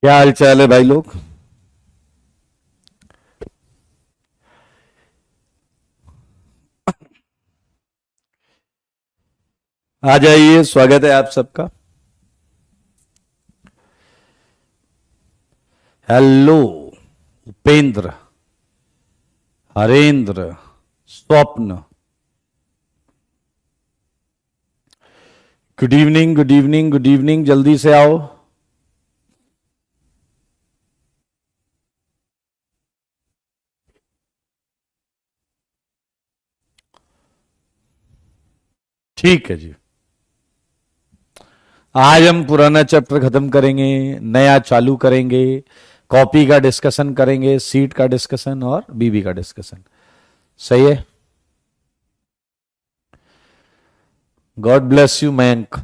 क्या हाल चाल है भाई लोग। आ जाइए, स्वागत है आप सबका। हेलो। उपेंद्र, हरेंद्र, स्वप्न। Good evening, good evening, good evening. जल्दी से आओ। ठीक है जी। आज हम पुराना चैप्टर खत्म करेंगे, नया चालू करेंगे। कॉपी का डिस्कशन करेंगे, सीट का डिस्कशन और बीबी का डिस्कशन। सही है। God bless you Mayank.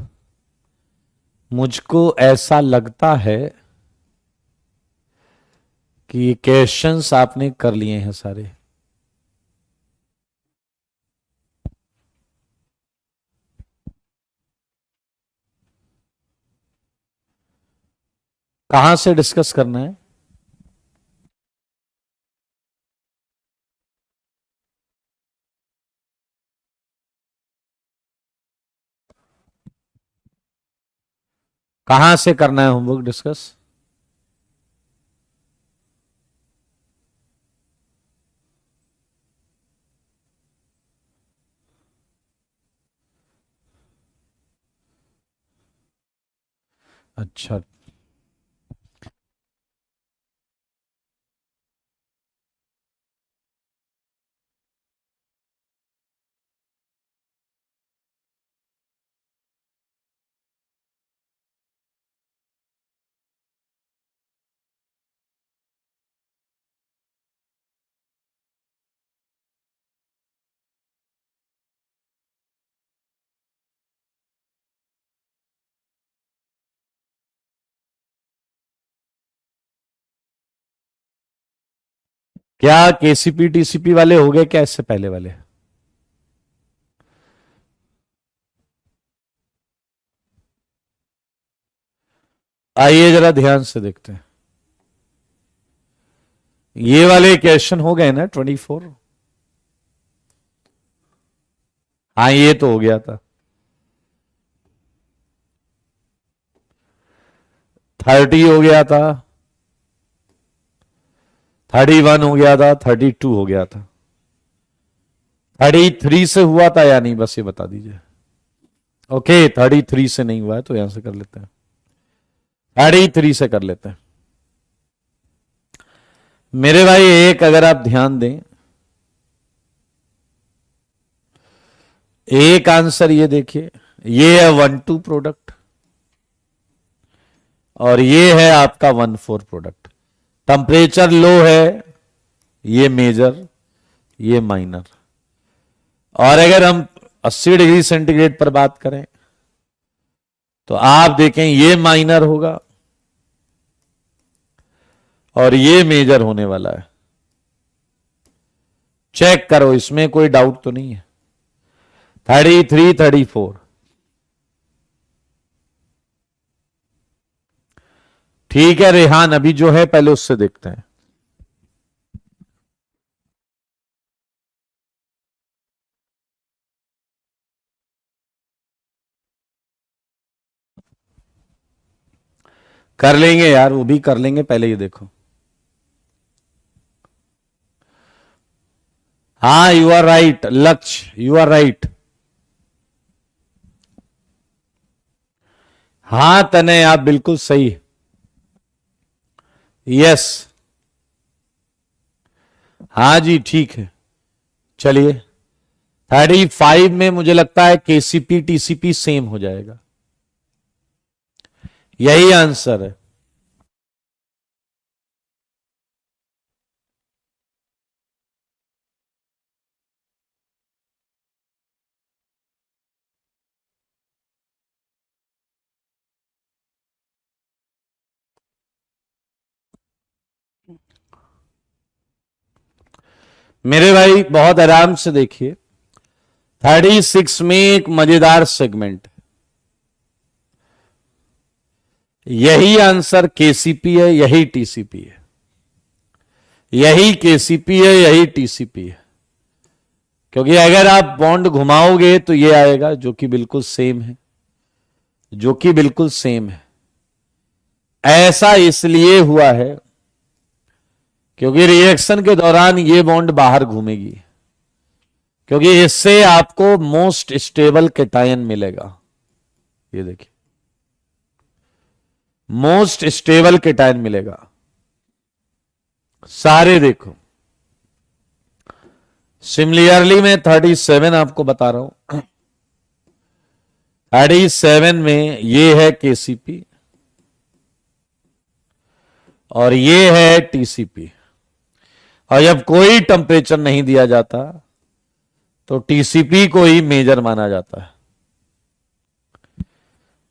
मुझको ऐसा लगता है कि ये क्वेश्चंस आपने कर लिए हैं सारे। कहां से डिस्कस करना है? कहां से करना है होमवर्क डिस्कस? अच्छा। क्या केसीपी टीसीपी वाले हो गए क्या इससे पहले वाले? आइए जरा ध्यान से देखते हैं। ये वाले क्वेश्चन हो गए ना 24? हाँ, ये तो हो गया था। 30 हो गया था, 31 हो गया था, 32 हो गया था। 33 से हुआ था या नहीं, बस ये बता दीजिए। ओके, 33 से नहीं हुआ है तो यहां से कर लेते हैं। 33 से कर लेते हैं। मेरे भाई एक अगर आप ध्यान दें, एक आंसर ये देखिए, ये है 1-2 प्रोडक्ट और ये है आपका 1-4 प्रोडक्ट। टेम्परेचर लो है, ये मेजर, ये माइनर। और अगर हम 80 डिग्री सेंटीग्रेड पर बात करें तो आप देखें ये माइनर होगा और ये मेजर होने वाला है। चेक करो, इसमें कोई डाउट तो नहीं है। 33, 34। ठीक है रेहान, अभी जो है पहले उससे देखते हैं। कर लेंगे यार, वो भी कर लेंगे, पहले ये देखो। हाँ, यू आर राइट लक्ष्य, यू आर राइट। हाँ तने, आप बिल्कुल सही। यस। हाँ जी, ठीक है। चलिए, 35 में मुझे लगता है केसीपी टीसीपी सेम हो जाएगा। यही आंसर है। मेरे भाई बहुत आराम से देखिए, 36 में एक मजेदार सेगमेंट। यही आंसर केसीपी है, यही टीसीपी है, यही केसीपी है, यही टीसीपी है। क्योंकि अगर आप बॉन्ड घुमाओगे तो ये आएगा जो कि बिल्कुल सेम है, जो कि बिल्कुल सेम है। ऐसा इसलिए हुआ है क्योंकि रिएक्शन के दौरान ये बॉन्ड बाहर घूमेगी, क्योंकि इससे आपको मोस्ट स्टेबल कैटायन मिलेगा। ये देखिए, मोस्ट स्टेबल कैटायन मिलेगा। सारे देखो, सिमिलरली मैं 37 आपको बता रहा हूं। 37 में ये है केसीपी और ये है टीसीपी। और जब कोई टेम्परेचर नहीं दिया जाता तो टीसीपी को ही मेजर माना जाता है।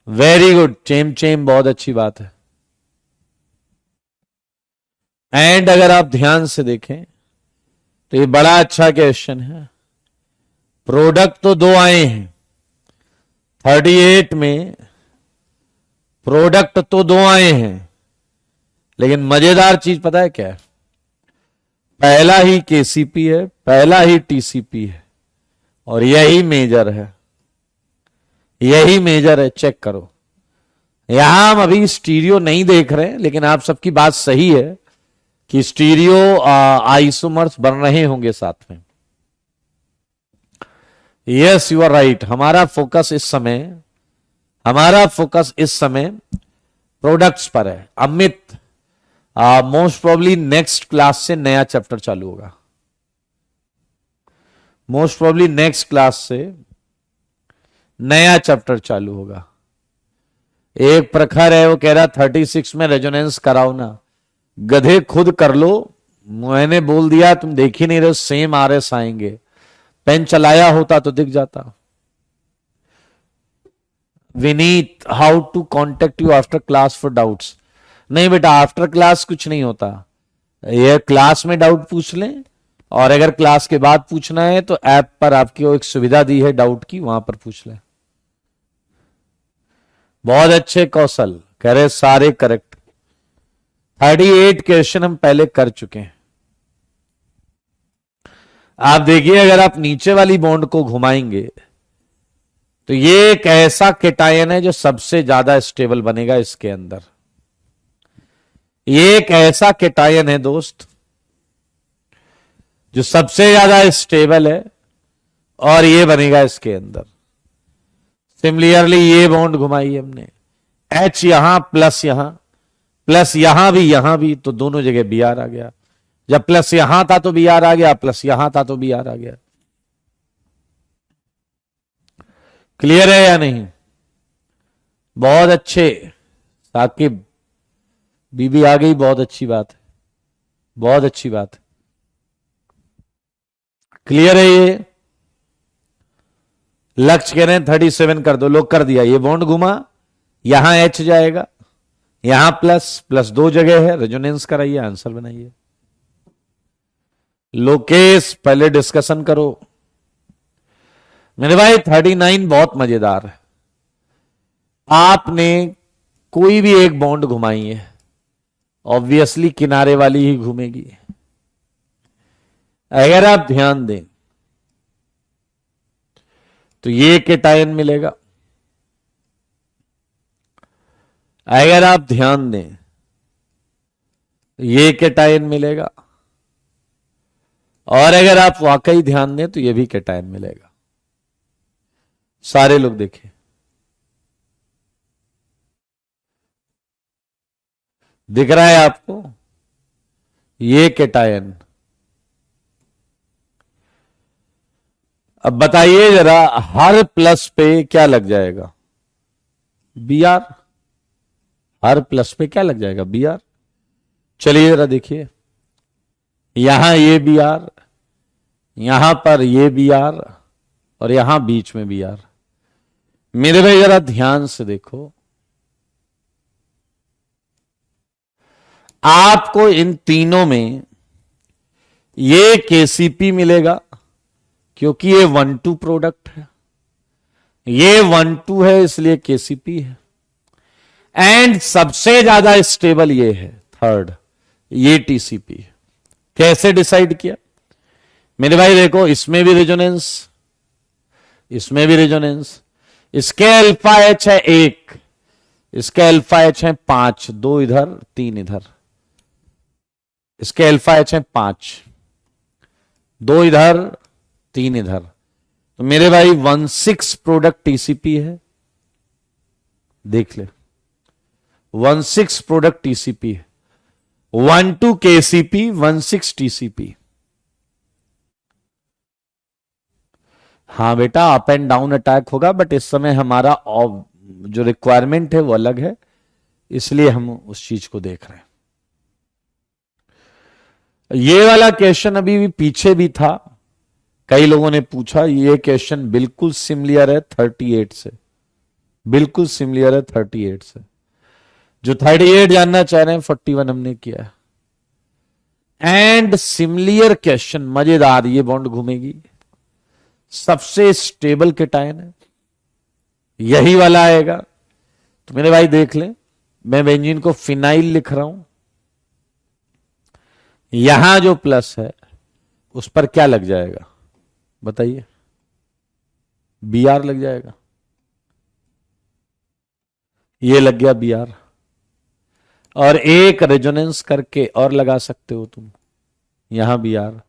वेरी गुड, चेम चेम, बहुत अच्छी बात है। एंड अगर आप ध्यान से देखें तो ये बड़ा अच्छा क्वेश्चन है। प्रोडक्ट तो दो आए हैं 38 में, प्रोडक्ट तो दो आए हैं, लेकिन मजेदार चीज पता है क्या है? पहला ही केसीपी है, पहला ही टीसीपी है और यही मेजर है, यही मेजर है। चेक करो, यहां हम अभी स्टीरियो नहीं देख रहे हैं, लेकिन आप सबकी बात सही है कि स्टीरियो आइसोमर्स बन रहे होंगे साथ में। Yes, you are right. हमारा फोकस इस समय प्रोडक्ट्स पर है। Amit, most probably next class से नया चैप्टर चालू होगा। मोस्ट प्रोबेबली नेक्स्ट क्लास से नया चैप्टर चालू होगा। एक प्रखर है, वो कह रहा 36 में रेजोनेंस कराओ ना। गधे, खुद कर लो, मैंने बोल दिया, तुम देख ही नहीं रहे। सेम आरएस आएंगे। पेन चलाया होता तो दिख जाता। Vineet, how to contact you after class for doubts? नहीं बेटा, आफ्टर क्लास कुछ नहीं होता। ये क्लास में डाउट पूछ लें, और अगर क्लास के बाद पूछना है तो ऐप पर आपकी एक सुविधा दी है डाउट की, वहां पर पूछ लें। बहुत अच्छे कौशल, कह रहे सारे करेक्ट। 38 क्वेश्चन हम पहले कर चुके हैं। आप देखिए, अगर आप नीचे वाली बॉन्ड को घुमाएंगे तो ये एक ऐसा कैटायन है जो सबसे ज्यादा स्टेबल बनेगा इसके अंदर। ये एक ऐसा कैटायन है दोस्त जो सबसे ज्यादा स्टेबल है, और ये बनेगा इसके अंदर। सिमिलरली ये बॉन्ड घुमाई हमने, H यहां प्लस यहां भी, तो दोनों जगह Br आ गया। जब प्लस यहां था तो Br आ गया, प्लस यहां था तो Br आ गया। क्लियर है या नहीं? बहुत अच्छे साकिब, बीबी आ गई, बहुत अच्छी बात है, बहुत अच्छी बात है। क्लियर है? ये लक्ष्य कह रहे हैं 37 कर दो, लोग कर दिया। ये बॉन्ड घुमा, यहां H जाएगा, यहां प्लस दो जगह है, रेजोनेंस कराइए, आंसर बनाइए। लोकेश, पहले डिस्कशन करो। मेरे भाई 39 बहुत मजेदार है। आपने कोई भी एक बॉन्ड घुमाई है, ऑब्वियसली किनारे वाली ही घूमेगी। अगर आप ध्यान दें तो ये कैटायन मिलेगा। अगर आप ध्यान दें तो ये कैटायन मिलेगा, और अगर आप वाकई ध्यान दें तो ये भी कैटायन मिलेगा। सारे लोग देखें, दिख रहा है आपको? ये कैटायन। अब बताइए जरा, हर प्लस पे क्या लग जाएगा? Br। हर प्लस पे क्या लग जाएगा? Br। चलिए जरा देखिए, यहां ये Br, यहां पर ये Br, और यहां बीच में Br। मेरे भाई जरा ध्यान से देखो, आपको इन तीनों में ये केसीपी मिलेगा, क्योंकि ये 1,2 प्रोडक्ट है। ये 1,2 है, इसलिए केसीपी है। एंड सबसे ज्यादा स्टेबल ये है थर्ड, ये टीसीपी। कैसे डिसाइड किया मेरे भाई? देखो इसमें भी रेजोनेंस, इसमें भी रेजोनेंस। इसके अल्फा एच है 1, इसके अल्फा एच है 5, 2 इधर 3 इधर। इसके अल्फा एच है 5, 2 इधर 3 इधर। तो मेरे भाई 1,6 प्रोडक्ट टीसीपी है, देख ले 1,6 प्रोडक्ट टीसीपी है। 1,2 केसीपी 1,6 टीसीपी। हाँ बेटा, अप एंड डाउन अटैक होगा, बट इस समय हमारा जो रिक्वायरमेंट है वो अलग है, इसलिए हम उस चीज को देख रहे हैं। ये वाला क्वेश्चन अभी भी पीछे भी था, कई लोगों ने पूछा। ये क्वेश्चन बिल्कुल सिमिलर है 38 से, बिल्कुल सिमिलर है 38 से। जो 38 जानना चाह रहे हैं 41 हमने किया है। एंड सिमिलर क्वेश्चन, मजेदार, ये बॉन्ड घूमेगी, सबसे स्टेबल कैटायन है, यही वाला आएगा। तो मेरे भाई देख ले, मैं बेंजीन को फिनाइल लिख रहा हूं, यहां जो प्लस है उस पर क्या लग जाएगा बताइए? बीआर लग जाएगा। ये लग गया बीआर, और एक रेजोनेंस करके और लगा सकते हो तुम यहां बीआर।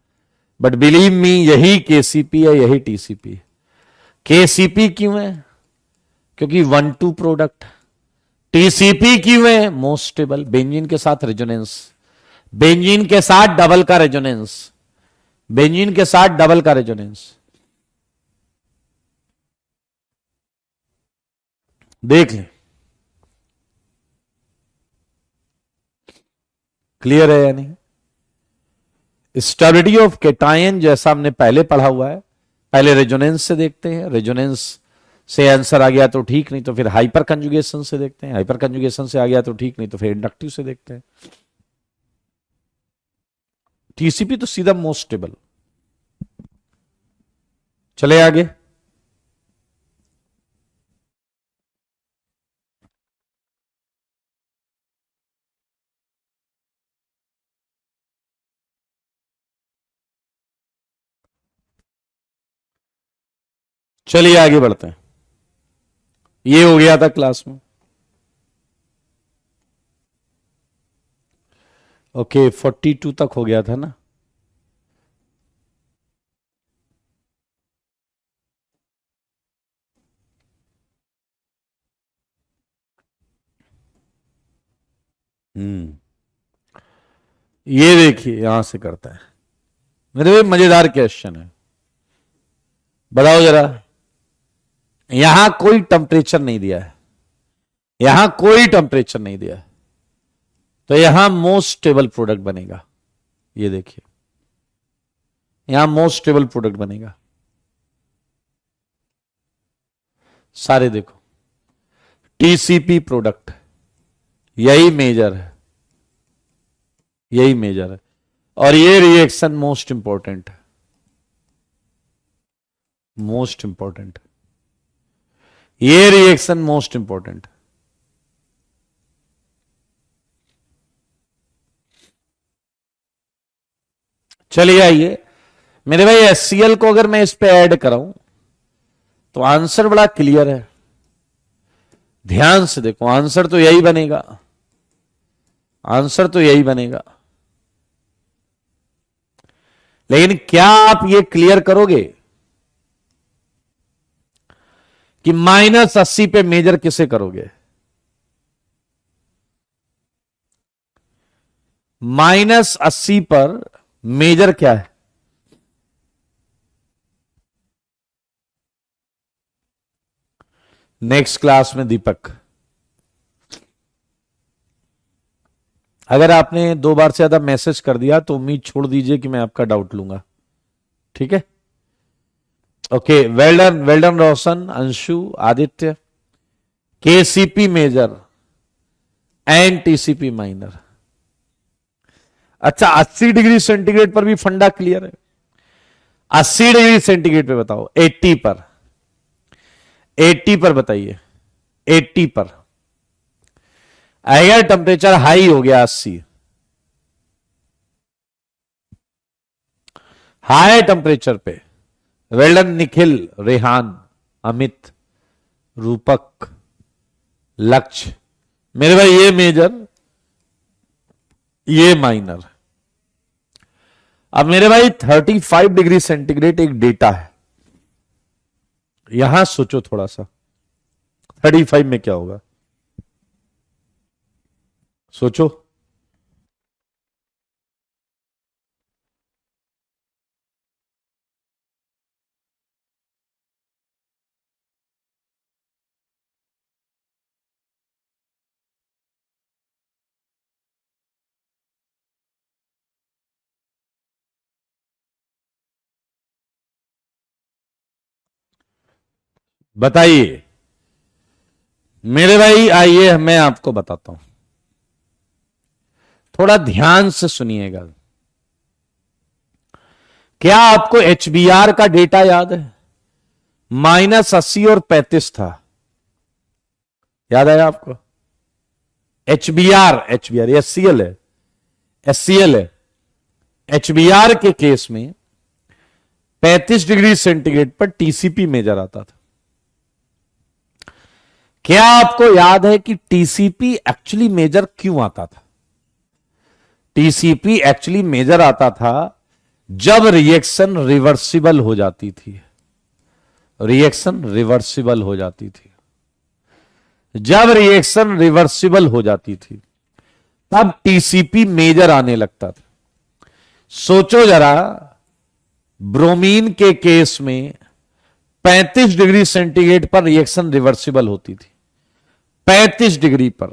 बट बिलीव मी, यही केसीपी है, यही टीसीपी है। केसीपी क्यों है? क्योंकि 1,2 प्रोडक्ट। टीसीपी क्यों है? मोस्ट स्टेबल, बेंजीन के साथ रेजोनेंस, बेंजीन के साथ डबल का रेजोनेंस, बेंजीन के साथ डबल का रेजोनेंस। देख ले, क्लियर है या नहीं? स्टेबिलिटी ऑफ कैटायन जैसा हमने पहले पढ़ा हुआ है, पहले रेजोनेंस से देखते हैं, रेजोनेंस से आंसर आ गया तो ठीक, नहीं तो फिर हाइपर कंजुगेशन से देखते हैं, हाइपर कंजुगेशन से आ गया तो ठीक, नहीं तो फिर इंडक्टिव से देखते हैं। टीसीपी तो सीधा मोस्ट स्टेबल। चले आगे। चलिए आगे बढ़ते हैं। ये हो गया था क्लास में। ओके, 42 तक हो गया था ना? ये देखिए यहां से करता है मेरे भी मजेदार क्वेश्चन है। बताओ जरा, यहां कोई टेम्परेचर नहीं दिया है, यहां कोई टेम्परेचर नहीं दिया है, तो यहां मोस्ट स्टेबल प्रोडक्ट बनेगा। ये देखिए, यहां मोस्ट स्टेबल प्रोडक्ट बनेगा। सारे देखो, टीसीपी प्रोडक्ट, यही मेजर है, यही मेजर है। और ये रिएक्शन मोस्ट इंपॉर्टेंट है, मोस्ट इंपॉर्टेंट, ये रिएक्शन मोस्ट इंपॉर्टेंट। चलिए आइए मेरे भाई, HCl को अगर मैं इस पे ऐड कराऊं तो आंसर बड़ा क्लियर है। ध्यान से देखो, आंसर तो यही बनेगा, आंसर तो यही बनेगा। लेकिन क्या आप ये क्लियर करोगे कि -80 पे मेजर किसे करोगे? -80 पर मेजर क्या है? नेक्स्ट क्लास में दीपक, अगर आपने 2 बार से ज्यादा मैसेज कर दिया तो उम्मीद छोड़ दीजिए कि मैं आपका डाउट लूंगा, ठीक है? Okay, well done Roshan, Anshu, Aditya. KCP major and TCP minor. अच्छा, 80 डिग्री सेंटीग्रेड पर भी फंडा क्लियर है? 80 डिग्री सेंटीग्रेड पे बताओ, 80 पर, 80 पर बताइए, 80 पर। अगर टेम्परेचर हाई हो गया 80, हाई टेम्परेचर पे वेल्डन, निखिल, रेहान, अमित, रूपक, लक्ष्य, मेरे भाई ये मेजर, ये माइनर। अब मेरे भाई 35 डिग्री सेंटीग्रेड एक डेटा है। यहां सोचो थोड़ा सा, 35 में क्या होगा, सोचो। बताइए मेरे भाई, आइए मैं आपको बताता हूं, थोड़ा ध्यान से सुनिएगा। क्या आपको एचबीआर का डेटा याद है? -80 और 35 था, याद आया आपको? एचबीआर एचसीएल है, एचसीएल है। एचबीआर के केस में 35 डिग्री सेंटीग्रेड पर टीसीपी मेजर आता था। क्या आपको याद है कि टीसीपी एक्चुअली मेजर क्यों आता था? टीसीपी एक्चुअली मेजर आता था जब रिएक्शन रिवर्सिबल हो जाती थी। रिएक्शन रिवर्सिबल हो जाती थी, जब रिएक्शन रिवर्सिबल हो जाती थी तब टीसीपी मेजर आने लगता था। सोचो जरा, ब्रोमीन के केस में 35 डिग्री सेंटीग्रेड पर रिएक्शन रिवर्सिबल होती थी, 35 डिग्री पर,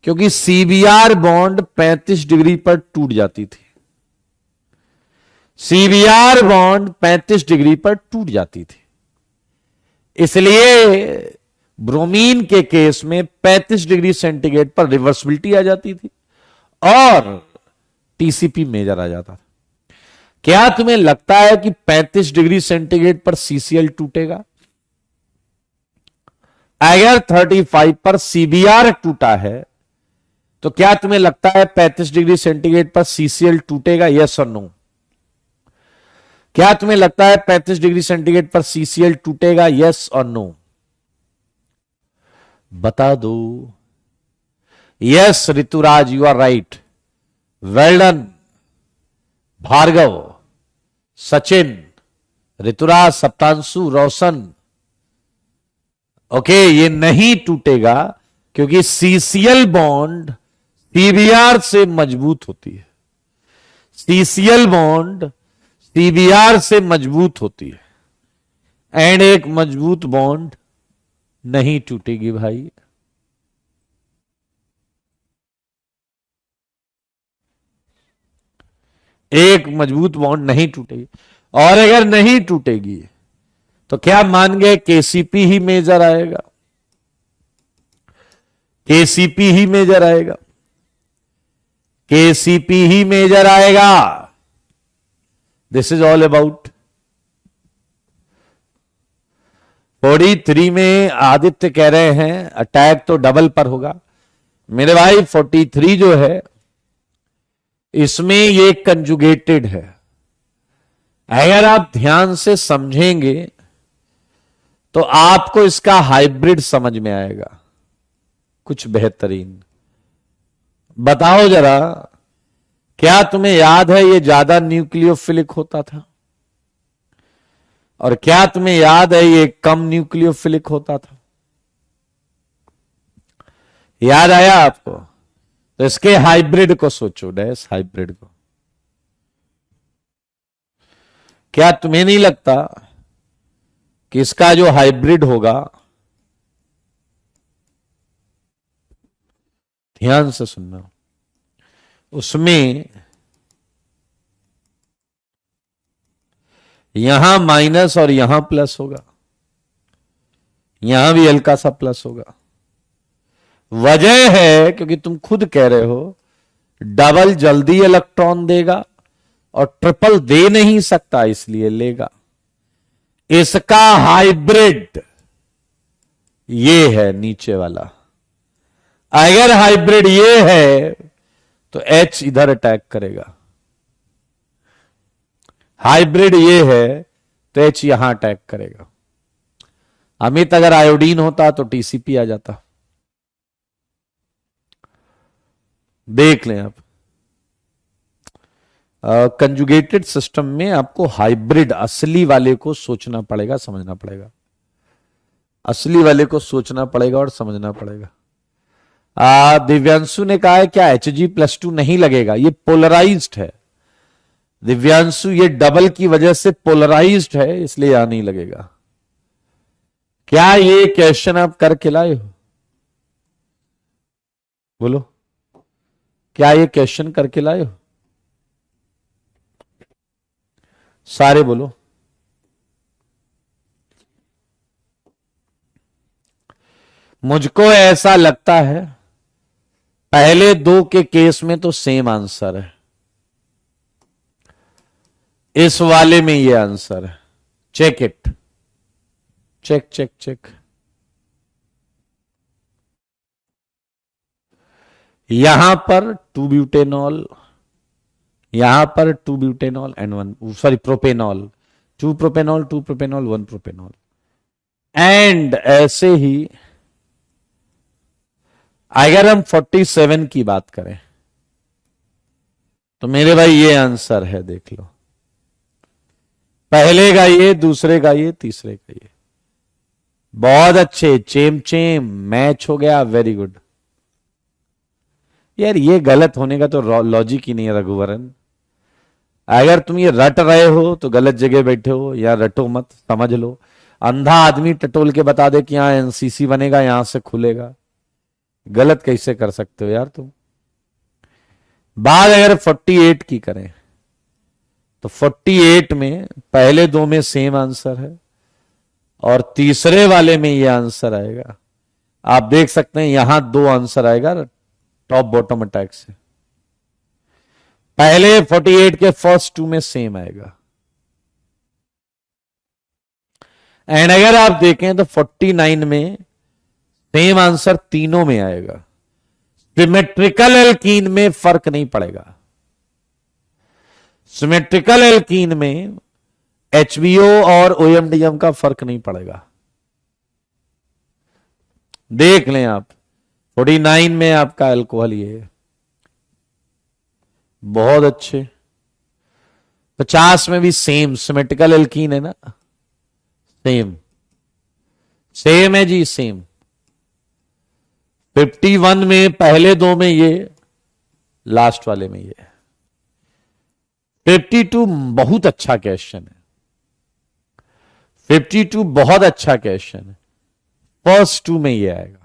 क्योंकि सीबीआर बॉन्ड 35 डिग्री पर टूट जाती थी। सीबीआर बॉन्ड 35 डिग्री पर टूट जाती थी, इसलिए ब्रोमीन के केस में 35 डिग्री सेंटीग्रेड पर रिवर्सिबिलिटी आ जाती थी और टीसीपी मेजर आ जाता था। क्या तुम्हें लगता है कि 35 डिग्री सेंटीग्रेड पर सीसीएल टूटेगा? अगर 35 पर सीबीआर टूटा है तो क्या तुम्हें लगता है 35 डिग्री सेंटीग्रेड पर सीसीएल टूटेगा? यस और नो? क्या तुम्हें लगता है 35 डिग्री सेंटीग्रेड पर सीसीएल टूटेगा? यस और नो? बता दो। Yes Ruturaj, you are right. Well done Bhargav, Sachin, Ruturaj, Saptanshu, Roshan. Okay, ये नहीं टूटेगा क्योंकि सीसीएल बॉन्ड सीबीआर से मजबूत होती है। सीसीएल बॉन्ड सीबीआर से मजबूत होती है एंड एक मजबूत बॉन्ड नहीं टूटेगी भाई। एक मजबूत बॉन्ड नहीं टूटेगी, और अगर नहीं टूटेगी तो क्या मान गए केसीपी ही मेजर आएगा? केसीपी ही मेजर आएगा, केसीपी ही मेजर आएगा। दिस इज ऑल अबाउट 43 में आदित्य कह रहे हैं अटैक तो डबल पर होगा। मेरे भाई 43 जो है इसमें ये कंजुगेटेड है। अगर आप ध्यान से समझेंगे तो आपको इसका हाइब्रिड समझ में आएगा कुछ बेहतरीन। बताओ जरा, क्या तुम्हें याद है ये ज्यादा न्यूक्लियोफिलिक होता था? और क्या तुम्हें याद है ये कम न्यूक्लियोफिलिक होता था? याद आया आपको? तो इसके हाइब्रिड को सोचो, डैश हाइब्रिड को। क्या तुम्हें नहीं लगता कि इसका जो हाइब्रिड होगा, ध्यान से सुनना, उसमें यहां माइनस और यहां प्लस होगा, यहां भी हल्का सा प्लस होगा। वजह है क्योंकि तुम खुद कह रहे हो डबल जल्दी इलेक्ट्रॉन देगा और ट्रिपल दे नहीं सकता, इसलिए लेगा। इसका हाइब्रिड ये है नीचे वाला। अगर हाइब्रिड ये है तो H इधर अटैक करेगा, हाइब्रिड ये है तो H यहां अटैक करेगा। अमित अगर आयोडीन होता तो TCP आ जाता। देख लें आप, कंजुगेटेड सिस्टम में आपको हाइब्रिड असली वाले को सोचना पड़ेगा, समझना पड़ेगा, असली वाले को सोचना पड़ेगा और समझना पड़ेगा। दिव्यांशु ने कहा है क्या Hg+2 नहीं लगेगा, ये पोलराइज्ड है दिव्यांशु, ये डबल की वजह से पोलराइज्ड है, इसलिए यहां नहीं लगेगा। क्या ये क्वेश्चन आप करके लाए हो? बोलो, क्या ये क्वेश्चन करके लाए हो? सारे बोलो। मुझको ऐसा लगता है पहले दो के केस में तो सेम आंसर है, इस वाले में ये आंसर है। Check it, check check check. यहां पर 2 ब्यूटेनॉल, यहां पर 2 butanol and 1 sorry propanol, 2 propanol 2 propanol 1 propanol, and ऐसे ही अगर हम 47 की बात करें तो मेरे भाई ये आंसर है, देख लो, पहले का ये, दूसरे का ये, तीसरे का ये। बहुत अच्छे, चेम चेम मैच हो गया, वेरी गुड। यार ये गलत होने का तो लॉजिक ही नहीं है रघुवरन। अगर तुम ये रट रहे हो तो गलत जगह बैठे हो, या रटो मत, समझ लो। अंधा आदमी टटोल के बता दे कि यहां एनसीसी बनेगा, यहां से खुलेगा, गलत कैसे कर सकते हो यार तुम। बात अगर 48 की करें तो 48 में पहले दो में सेम आंसर है और तीसरे वाले में यह आंसर आएगा। आप देख सकते हैं यहां दो आंसर आएगा टॉप बॉटम अटैक से। पहले 48 के फर्स्ट टू में सेम आएगा, एंड अगर आप देखें तो 49 में सेम आंसर तीनों में आएगा। सिमेट्रिकल एल्कीन में फर्क नहीं पड़ेगा, सिमेट्रिकल एल्कीन में HBO और OMDM का फर्क नहीं पड़ेगा। देख लें आप, 49 में आपका अल्कोहल ये है, बहुत अच्छे। 50 में भी सेम, सिमेट्रिकल एल्कीन है ना, सेम सेम है जी, सेम। 51 में पहले दो में ये, लास्ट वाले में ये। 52 बहुत अच्छा क्वेश्चन है, 52 बहुत अच्छा क्वेश्चन है। फर्स्ट टू में ये आएगा,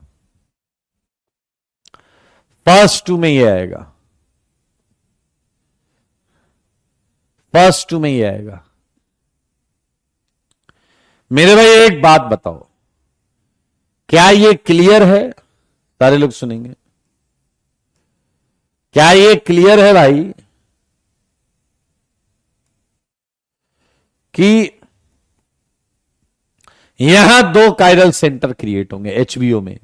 फर्स्ट टू में ये आएगा, फर्स्ट टू में ये आएगा। मेरे भाई एक बात बताओ, क्या ये क्लियर है? सारे लोग सुनेंगे, क्या ये क्लियर है भाई कि यहां दो कायरल सेंटर क्रिएट होंगे HBO में,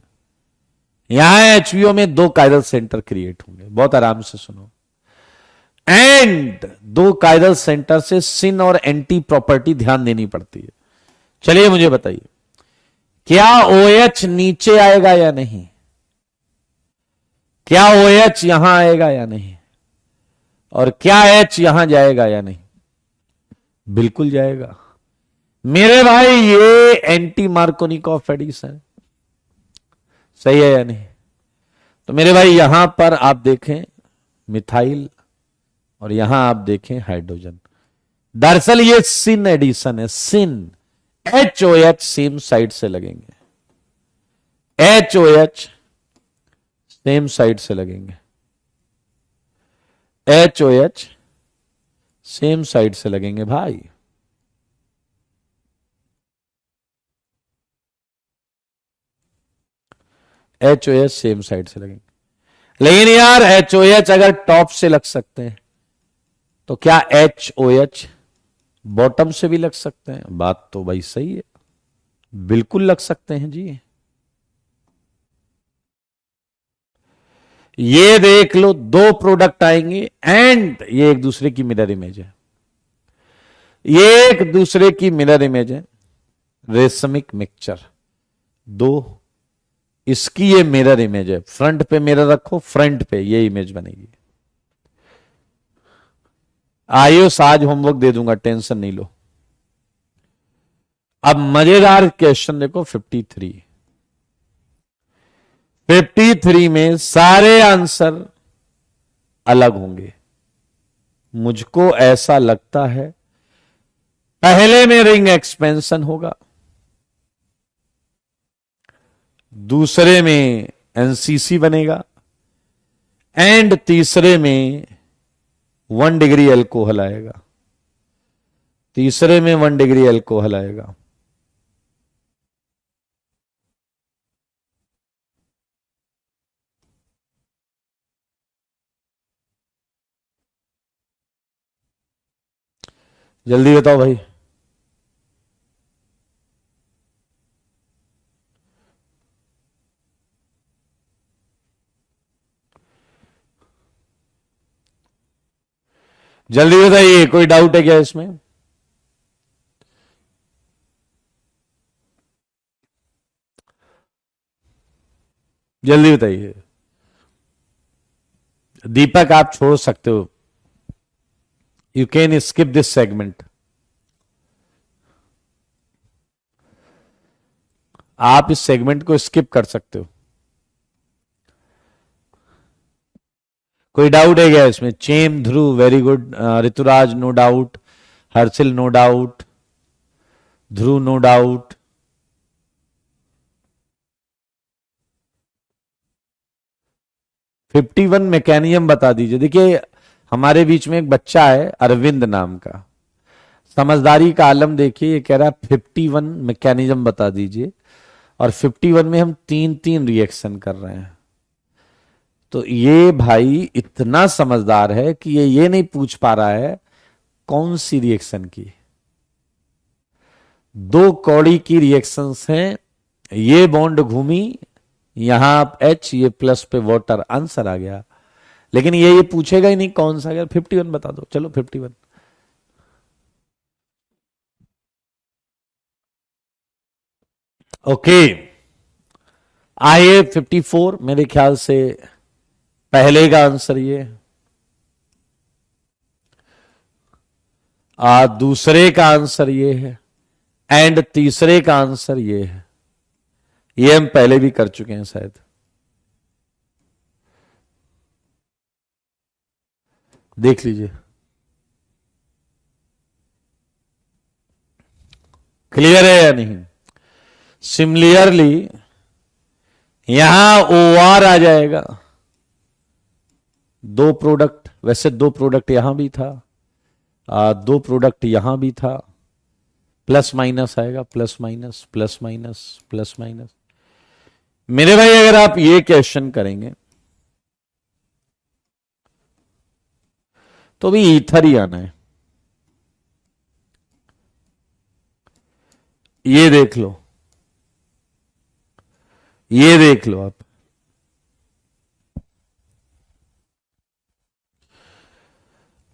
यहां HBO में दो कायरल सेंटर क्रिएट होंगे, बहुत आराम से सुनो। एंड दो कायरल सेंटर से सिन और एंटी प्रॉपर्टी ध्यान देनी पड़ती है। चलिए मुझे बताइए, क्या OH नीचे आएगा या नहीं? क्या OH यहां आएगा या नहीं? और क्या H यहां जाएगा या नहीं? बिल्कुल जाएगा मेरे भाई, ये एंटी मार्कोनिकॉफ एडिशन सही है या नहीं? तो मेरे भाई यहां पर आप देखें मिथाइल और यहां आप देखें हाइड्रोजन। दरअसल ये सिन एडिशन है, सिन। HOH सेम साइड से लगेंगे, HOH सेम साइड से लगेंगे, HOH सेम साइड से लगेंगे भाई। HOH सेम साइड से लगेंगे, लेकिन यार HOH अगर टॉप से लग सकते हैं तो क्या HOH बॉटम से भी लग सकते हैं? बात तो भाई सही है, बिल्कुल लग सकते हैं जी। ये देख लो, दो प्रोडक्ट आएंगे एंड ये एक दूसरे की मिरर इमेज है, ये एक दूसरे की मिरर इमेज है, रेशमिक मिक्सचर दो, इसकी ये मिरर इमेज है, फ्रंट पे मिरर रखो, फ्रंट पे ये इमेज बनेगी। आयुष आज होमवर्क दे दूंगा, टेंशन नहीं लो। अब मजेदार क्वेश्चन देखो 53 में सारे आंसर अलग होंगे। मुझको ऐसा लगता है पहले में रिंग एक्सपेंशन होगा, दूसरे में एनसीसी बनेगा एंड तीसरे में 1 डिग्री एल्कोहल आएगा, तीसरे में 1 डिग्री एल्कोहल आएगा। जल्दी बताओ भाई। जल्दी बताइए, कोई डाउट है क्या इसमें? जल्दी बताइए। दीपक आप छोड़ सकते हो, you can skip this segment. आप इस सेगमेंट को स्किप कर सकते हो। कोई डाउट है क्या इसमें? चेम, Dhruv very good, Ruturaj no doubt, Harshil no doubt, Dhruv no doubt. Fifty one mechanism बता दीजिए। देखिए हमारे बीच में एक बच्चा है अरविंद नाम का, समझदारी का आलम देखिए, ये कह रहा है 51 मैकेनिज्म बता दीजिए, और 51 में हम तीन तीन रिएक्शन कर रहे हैं। तो ये भाई इतना समझदार है कि ये नहीं पूछ पा रहा है कौन सी रिएक्शन की। दो कौड़ी की रिएक्शंस हैं, ये बॉन्ड घूमी, यहां H, ये प्लस पे वाटर, आंसर आ गया। लेकिन ये पूछेगा ही नहीं कौन सा, अगर 51 बता दो, चलो 51। ओके आइए 54, मेरे ख्याल से पहले का आंसर ये, दूसरे का आंसर ये है एंड तीसरे का आंसर ये है। ये हम पहले भी कर चुके हैं शायद, देख लीजिए। क्लियर है या नहीं? सिमिलरली यहां OR आ जाएगा, दो प्रोडक्ट, वैसे दो प्रोडक्ट यहां भी था, दो प्रोडक्ट यहां भी था, प्लस माइनस आएगा, plus minus plus minus plus minus. मेरे भाई अगर आप ये क्वेश्चन करेंगे तो भी ईथर ही आना है। ये देख लो, ये देख लो आप,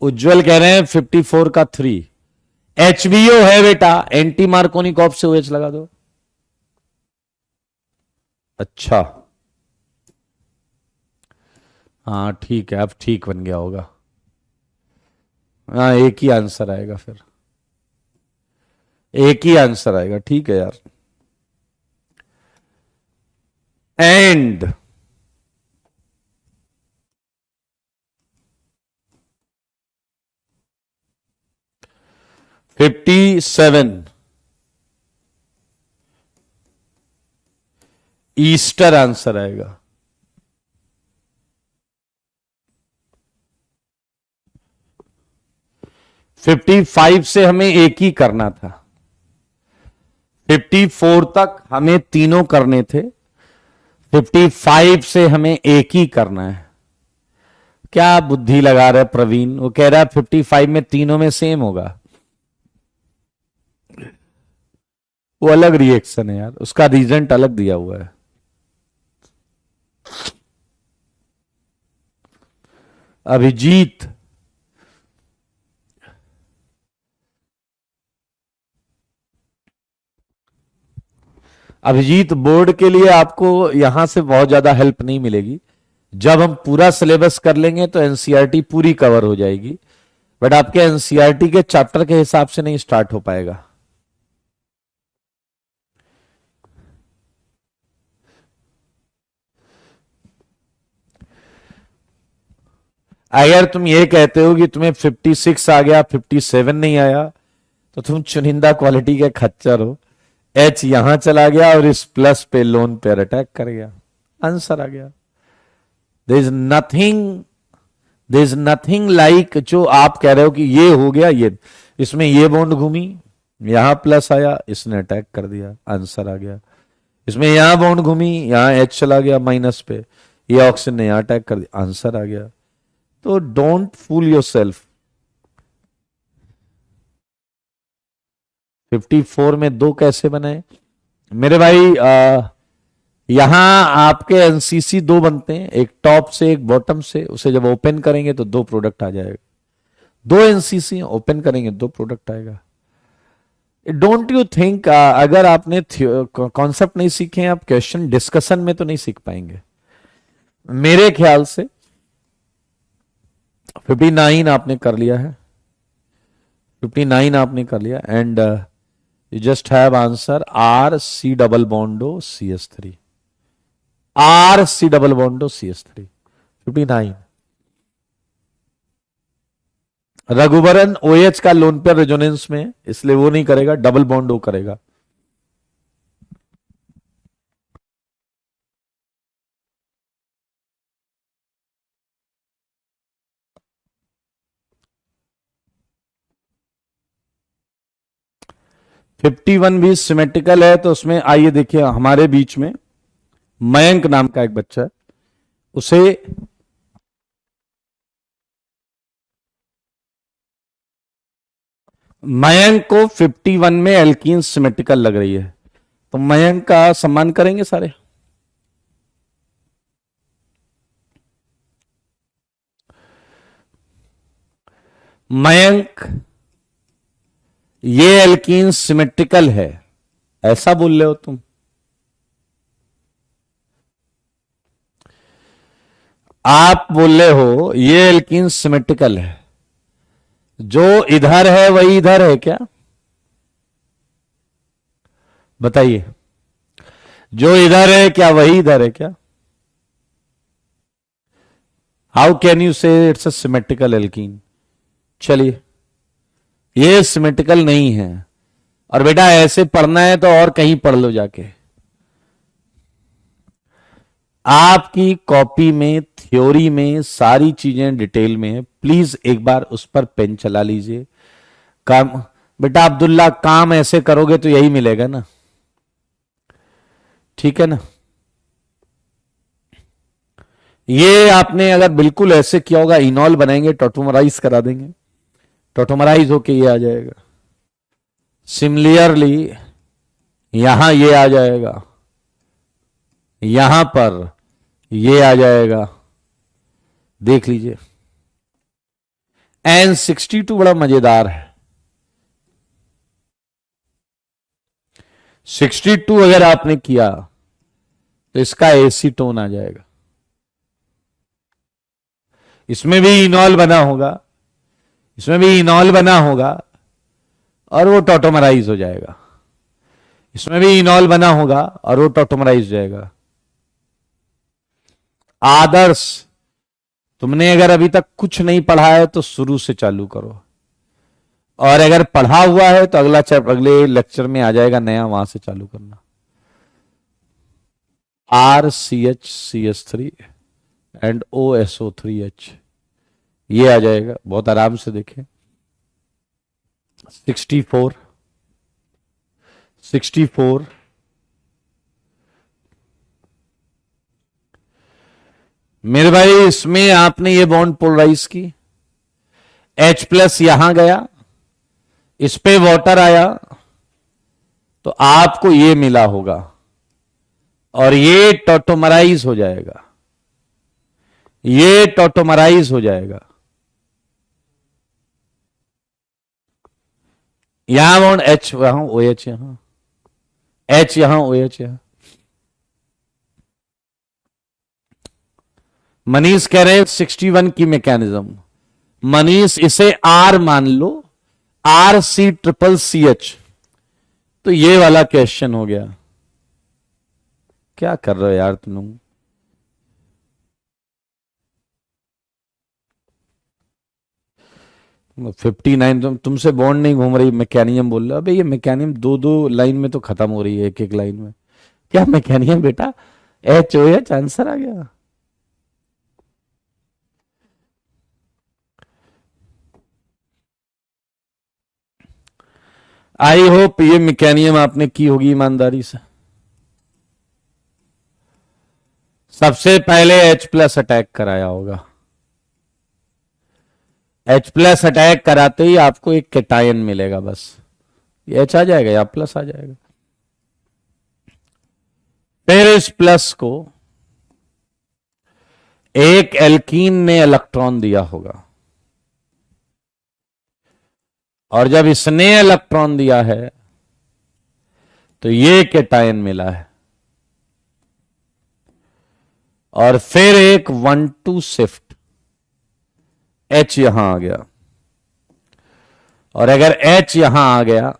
उज्जवल कह रहे हैं 54 का 3 HBO है बेटा, एंटी मार्कोनी कॉप से OH लगा दो। अच्छा हाँ ठीक है, अब ठीक बन गया होगा। हाँ एक ही आंसर आएगा, फिर एक ही आंसर आएगा, ठीक है यार। एंड $57 ईस्टर आंसर आएगा। $55 से हमें एक ही करना था, 54 तक हमें तीनों करने थे, 55 से हमें एक ही करना है। क्या बुद्धि लगा रहा है प्रवीण? वो कह रहा है 55 में तीनों में सेम होगा। वो अलग रिएक्शन है यार, उसका रीजंट अलग दिया हुआ है। अभिजीत, अभिजीत बोर्ड के लिए आपको यहां से बहुत ज्यादा हेल्प नहीं मिलेगी। जब हम पूरा सिलेबस कर लेंगे तो एनसीईआरटी पूरी कवर हो जाएगी, बट आपके एनसीईआरटी के चैप्टर के हिसाब से नहीं स्टार्ट हो पाएगा। अगर तुम ये कहते हो कि तुम्हें 56 आ गया, 57 नहीं आया, तो तुम चुनिंदा क्वालिटी के खच्चर हो। एच यहां चला गया और इस प्लस पे लोन पे अटैक कर गया, आंसर आ गया। देयर इज नथिंग लाइक जो आप कह रहे हो कि ये हो गया, ये इसमें ये बॉन्ड घूमी, यहां प्लस आया, इसने अटैक कर दिया, आंसर आ गया। इसमें यहां बॉन्ड घूमी, यहां एच चला गया माइनस पे, ये ऑक्सीजन ने यहां अटैक कर दिया, आंसर आ गया। तो डोंट फूल योरसेल्फ। 54 में 2 कैसे बनाए मेरे भाई? यहां आपके एनसीसी 2 बनते हैं, एक टॉप से एक बॉटम से। उसे जब ओपन करेंगे तो 2 प्रोडक्ट आ जाएगा। 2 एनसीसी ओपन करेंगे 2 प्रोडक्ट आएगा। डोंट यू थिंक अगर आपने कॉन्सेप्ट नहीं सीखे, आप क्वेश्चन डिस्कशन में तो नहीं सीख पाएंगे। मेरे ख्याल से 59 आपने कर लिया है, 59 आपने कर लिया, and you just have answer R C double bond CS3, R C double bond CS3, 59। Raghuvaran OH का लोन पेयर रेजोनेंस में, इसलिए वो नहीं करेगा, डबल बॉन्ड वो करेगा। वन भी सिमेट्रिकल है, तो उसमें आइए देखिए, हमारे बीच में मयंक नाम का एक बच्चा है, उसे मयंक को 51 में एल्कीन सिमेट्रिकल लग रही है, तो मयंक का सम्मान करेंगे सारे। मयंक, ये एल्कीन सिमेट्रिकल है, ऐसा बोल रहे हो तुम? आप बोल रहे हो ये एल्कीन सिमेट्रिकल है, जो इधर है वही इधर है क्या? बताइए, जो इधर है क्या वही इधर है क्या? हाउ कैन यू से इट्स अ सिमेट्रिकल एल्कीन? चलिए, ये सिमेट्रिकल नहीं है। और बेटा ऐसे पढ़ना है तो और कहीं पढ़ लो जाके। आपकी कॉपी में थ्योरी में सारी चीजें डिटेल में है, प्लीज एक बार उस पर पेन चला लीजिए। काम बेटा अब्दुल्ला, काम ऐसे करोगे तो यही मिलेगा ना, ठीक है ना? ये आपने अगर बिल्कुल ऐसे किया होगा, इनॉल बनाएंगे, टॉटोमराइज करा देंगे, टॉटोमराइज होके ये आ जाएगा। सिमिलरली यहां ये आ जाएगा, यहां पर ये आ जाएगा, देख लीजिए। N62 बड़ा मजेदार है। 62 अगर आपने किया तो इसका एसीटोन आ जाएगा, इसमें भी इनॉल बना होगा, इसमें भी इनॉल बना होगा, और वो टॉटोमराइज हो जाएगा। इसमें भी इनॉल बना होगा और वो टॉटोमराइज हो जाएगा। आदर्श, तुमने अगर अभी तक कुछ नहीं पढ़ा है तो शुरू से चालू करो, और अगर पढ़ा हुआ है तो अगले लेक्चर में आ जाएगा नया, वहां से चालू करना। RCH CS3 एंड OSO3H, ये आ जाएगा, बहुत आराम से देखें। 64 मेरे भाई, इसमें आपने ये बॉन्ड पोलराइज की, H+ यहां गया, इस पे वाटर आया, तो आपको ये मिला होगा, और ये टॉटोमराइज हो जाएगा। ये टॉटोमराइज हो जाएगा। यहां बॉन्ड H, वहां OH, यहां H, यहां OH, यहां। मनीष कह रहे 61 की मैकेनिज्म। मनीष इसे R मान लो, RC�CC H। तो ये वाला क्वेश्चन हो गया। क्या कर रहे हो यार तुम लोग? तुमसे बॉन्ड नहीं घूम रही, मैकेनिज्म बोल रहे हो। अबे ये मैकेनिज्म दो दो लाइन में तो खत्म हो रही है, एक एक लाइन में। क्या मैकेनिज्म बेटा? HOH आंसर आ गया। आई होप ये मैकेनिज्म आपने की होगी ईमानदारी से। सबसे पहले H+ अटैक कराया होगा। H+ अटैक कराते ही आपको एक कैटायन मिलेगा, बस ये H आ जाएगा या प्लस आ जाएगा। फिर इस प्लस को एक एल्कीन ने इलेक्ट्रॉन दिया होगा, और जब इसने इलेक्ट्रॉन दिया है तो ये कैटायन मिला है, और फिर एक 1,2 शिफ्ट H यहां आ गया, और अगर H यहां आ गया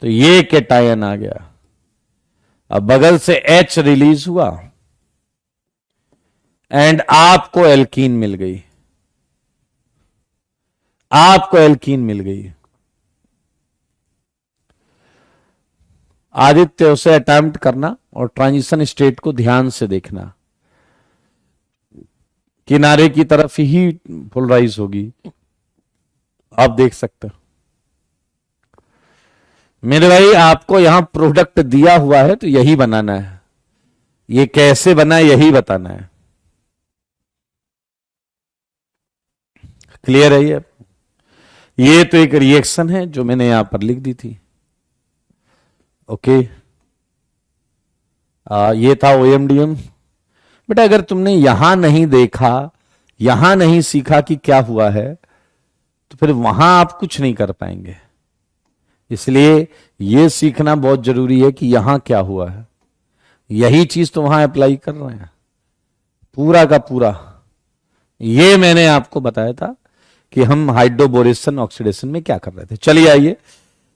तो ये कैटायन आ गया। अब बगल से H रिलीज हुआ एंड आपको एल्कीन मिल गई, आपको एल्कीन मिल गई। आदित्य उसे अटेम्प्ट करना और ट्रांजिशन स्टेट को ध्यान से देखना, किनारे की तरफ ही पोलराइज होगी, आप देख सकते हो। मेरे भाई आपको यहां प्रोडक्ट दिया हुआ है तो यही बनाना है, ये कैसे बना है यही बताना है। क्लियर है ये तो एक रिएक्शन है जो मैंने यहां पर लिख दी थी। ओके, ये था OMDM। बेटा अगर तुमने यहां नहीं देखा, यहां नहीं सीखा कि क्या हुआ है, तो फिर वहां आप कुछ नहीं कर पाएंगे। इसलिए यह सीखना बहुत जरूरी है कि यहां क्या हुआ है। यही चीज तो वहां अप्लाई कर रहे हैं, पूरा का पूरा। ये मैंने आपको बताया था कि हम हाइड्रोबोरेशन ऑक्सीडेशन में क्या कर रहे थे। चलिए आइए,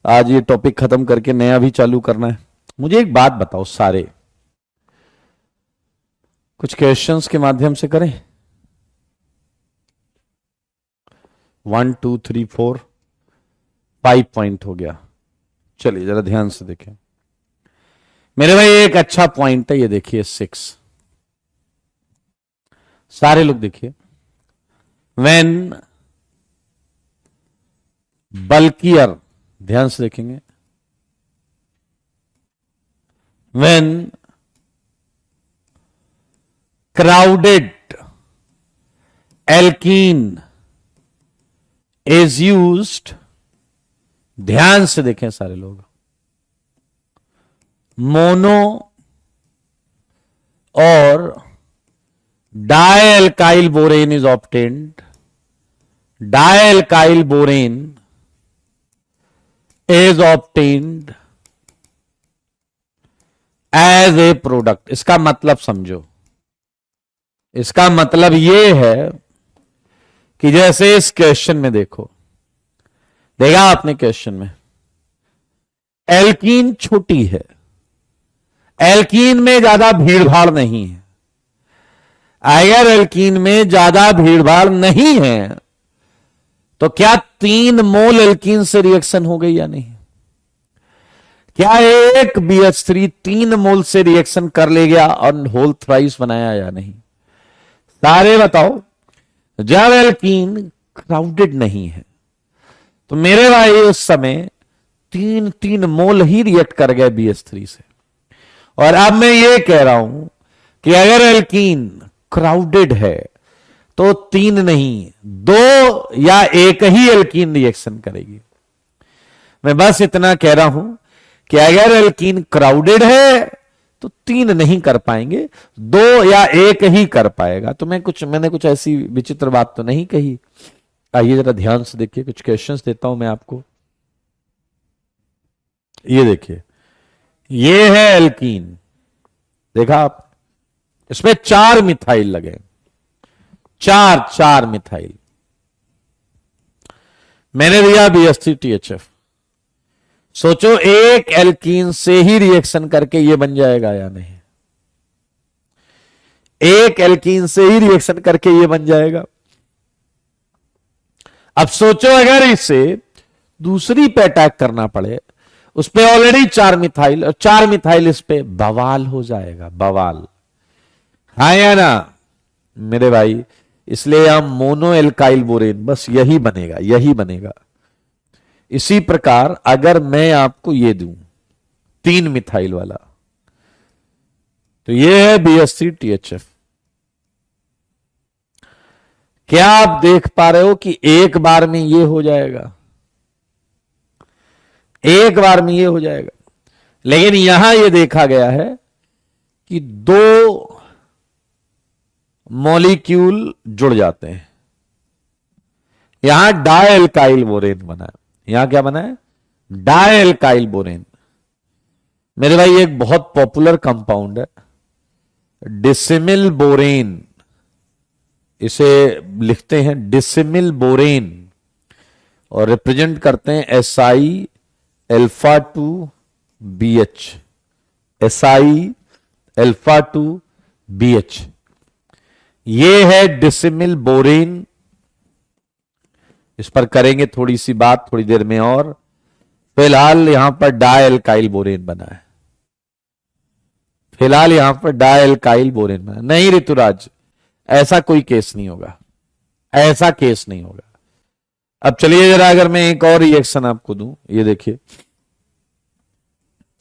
आज ये टॉपिक खत्म करके नया भी चालू करना है। मुझे एक बात बताओ सारे, कुछ क्वेश्चंस के माध्यम से करें। 1 2 3 4 5 पॉइंट हो गया। चलिए जरा ध्यान से देखें मेरे भाई, एक अच्छा पॉइंट है ये, देखिए 6। सारे लोग देखिए, व्हेन बल्कियर, ध्यान से देखेंगे, when crowded alkene is used, ध्यान से देखें सारे लोग, मोनो और dialkyl borane is obtained, dialkyl borane is obtained as a product। इसका मतलब समझो, इसका मतलब यह है कि जैसे इस क्वेश्चन में देखो, देखा आपने क्वेश्चन में, एल्कीन छोटी है, एल्कीन में ज्यादा भीड़भाड़ नहीं है। अगर एल्कीन में ज्यादा भीड़भाड़ नहीं है तो क्या 3 मोल एल्कीन से रिएक्शन हो गई या नहीं? क्या एक BH3 3 मोल से रिएक्शन कर ले गया और होल थ्राइस बनाया या नहीं? सारे बताओ। जब एल्कीन क्राउडेड नहीं है तो मेरे भाई उस समय 3 मोल ही रिएक्ट कर गए BH3 से। और अब मैं ये कह रहा हूं कि अगर एल्कीन क्राउडेड है तो 3 नहीं, 2 या 1 ही एल्कीन रिएक्शन करेगी। मैं बस इतना कह रहा हूं कि अगर एल्कीन क्राउडेड है तो 3 नहीं कर पाएंगे, 2 या 1 ही कर पाएगा। तो मैंने कुछ ऐसी विचित्र बात तो नहीं कही। आइए जरा ध्यान से देखिए, कुछ क्वेश्चंस देता हूं मैं आपको। ये देखिए, ये है एल्कीन, देखा आप, इसमें 4 मिथाइल लगे, 4 मिथाइल। मैंने दिया BH3THF। सोचो एक एल्कीन से ही रिएक्शन करके ये बन जाएगा या नहीं? एक एल्कीन से ही रिएक्शन करके ये बन जाएगा। अब सोचो अगर इसे दूसरी पे अटैक करना पड़े, उस पे ऑलरेडी 4 मिथाइल और 4 मिथाइल, इस पे बवाल हो जाएगा, बवाल। हाँ या ना मेरे भाई? इसलिए यहां मोनो एल्काइल बोरेन, बस यही बनेगा, यही बनेगा। इसी प्रकार अगर मैं आपको ये दूं 3 मिथाइल वाला, तो ये है BH3THF। क्या आप देख पा रहे हो कि एक बार में ये हो जाएगा? एक बार में ये हो जाएगा। लेकिन यहां ये देखा गया है कि 2 मॉलिक्यूल जुड़ जाते हैं। यहां डायल्काइल बोरेन बना है। यहां क्या बना है? डायल्काइल बोरेन। मेरे भाई एक बहुत पॉपुलर कंपाउंड है डिसिमिल बोरेन, इसे लिखते हैं डिसिमिल बोरेन और रिप्रेजेंट करते हैं Si alpha 2BH, Si alpha 2BH। ये है डिसिमिल बोरेन। इस पर करेंगे थोड़ी सी बात थोड़ी देर में। और फिलहाल यहां पर डायल्काइल बोरेन बना है, फिलहाल यहां पर डायल्काइल बोरेन बना। नहीं ऋतुराज, ऐसा कोई केस नहीं होगा, ऐसा केस नहीं होगा। अब चलिए जरा, अगर मैं एक और रिएक्शन आपको दूं, ये देखिए,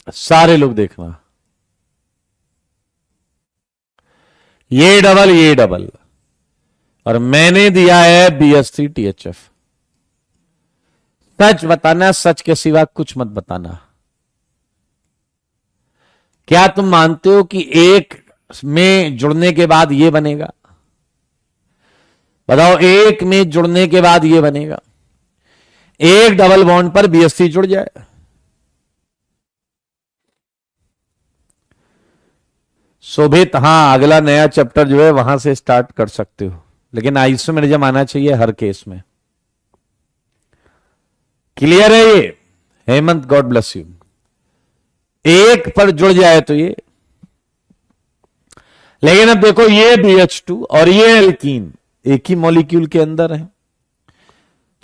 सारे लोग देखना, ये डबल, और मैंने दिया है BH3THF। सच बताना, सच के सिवा कुछ मत बताना। क्या तुम मानते हो कि एक में जुड़ने के बाद ये बनेगा? बताओ, एक में जुड़ने के बाद ये बनेगा। एक डबल बॉन्ड पर BH3 जुड़ जाए, शोभित, हां अगला नया चैप्टर जो है वहां से स्टार्ट कर सकते हो, लेकिन आइसोमेरिज्म आना चाहिए हर केस में। क्लियर है ये? Hemant, God bless you. एक पर जुड़ जाए तो ये, लेकिन अब देखो ये BH2 और ये एल्कीन एक ही मॉलिक्यूल के अंदर है।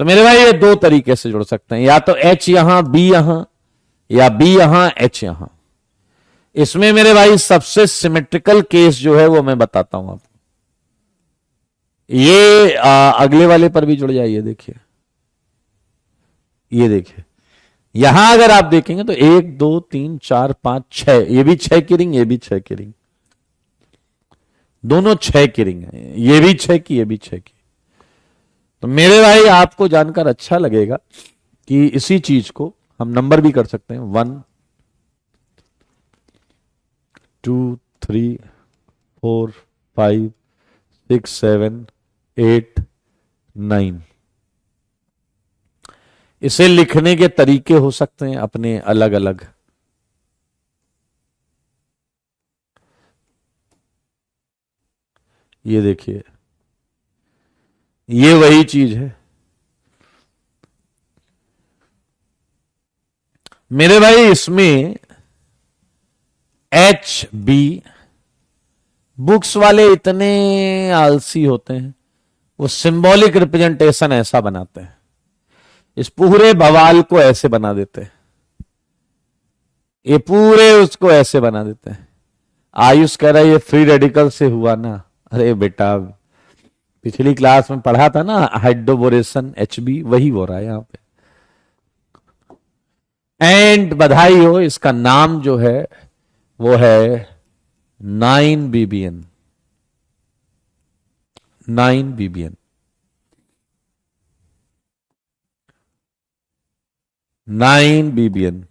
तो मेरे भाई ये 2 तरीके से जुड़ सकते हैं, या तो H यहां, B यहां, या B यहां, H यहां। इसमें मेरे भाई सबसे सिमेट्रिकल केस जो है वो मैं बताता हूं आपको। ये अगले वाले पर भी जुड़ जाइए, देखिए, ये देखिए, यहां अगर आप देखेंगे तो 1 2 3 4 5 6, ये भी 6 की रिंग, ये भी 6 की रिंग, दोनों 6 की रिंग है, ये भी 6 की, ये भी 6 की। तो मेरे भाई आपको जानकर अच्छा लगेगा कि इसी चीज को हम नंबर भी कर सकते हैं, 1 2 3 4 5 6 7 8 9। इसे लिखने के तरीके हो सकते हैं अपने अलग अलग। ये देखिए, ये वही चीज है मेरे भाई। इसमें HB, बुक्स वाले इतने आलसी होते हैं, वो सिंबॉलिक रिप्रेजेंटेशन ऐसा बनाते हैं, इस पूरे बवाल को ऐसे बना देते हैं, ये पूरे उसको ऐसे बना देते हैं। आयुष कह रहा है ये फ्री रेडिकल से हुआ ना। अरे बेटा, पिछली क्लास में पढ़ा था ना हाइड्रोबोरेशन HB, वही हो रहा है यहां पे। एंड बधाई हो, इसका नाम जो है वो है 9BBN, 9BBN, 9BBN।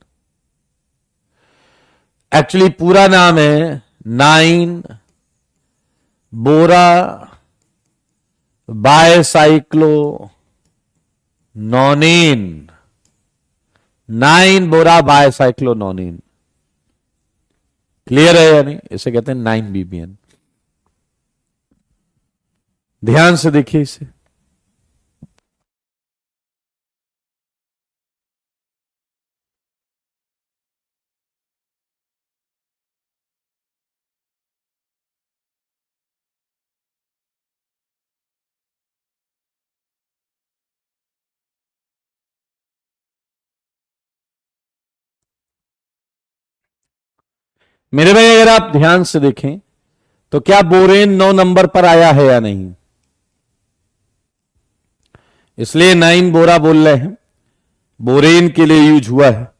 एक्चुअली पूरा नाम है 9 बोरा बायसाइक्लो नॉनिन। 9 बोरा बायसाइक्लो नॉनिन। क्लियर है या नहीं? इसे कहते हैं 9BBN। ध्यान से देखिए इसे। मेरे भाई अगर आप ध्यान से देखें तो क्या बोरेन 9 नंबर पर आया है या नहीं? इसलिए 9 बोरा बोल रहे हैं, बोरेन के लिए यूज हुआ है।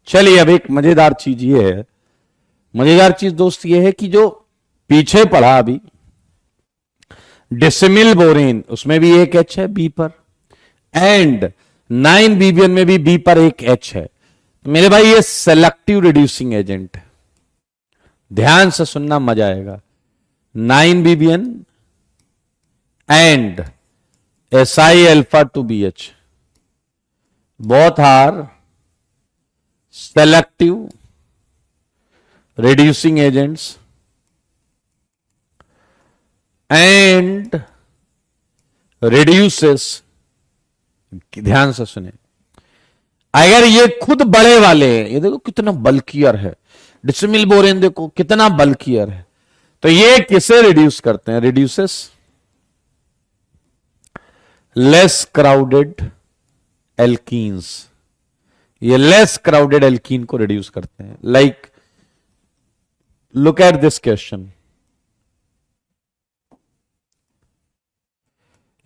चलिए अब एक मजेदार चीज ये है, मजेदार चीज दोस्त ये है कि जो पीछे पढ़ा अभी डेसिमिल बोरेन, उसमें भी एक एच है बी पर, एंड 9BBN में भी बी पर एक एच है। तो मेरे भाई ये सेलेक्टिव रिड्यूसिंग एजेंट है। ध्यान से सुनना, मजा आएगा। 9BBN and SI alpha to BH both are selective reducing agents and reduces, ध्यान से सुने, अगर ये खुद बड़े वाले हैं, ये देखो कितना बल्कियर है, डिसिमिल बोरेन देखो कितना बल्कियर है, तो ये किसे रिड्यूस करते हैं? Reduces less crowded alkenes. ये लेस क्राउडेड एल्कीन को रिड्यूस करते हैं। Like look at this question,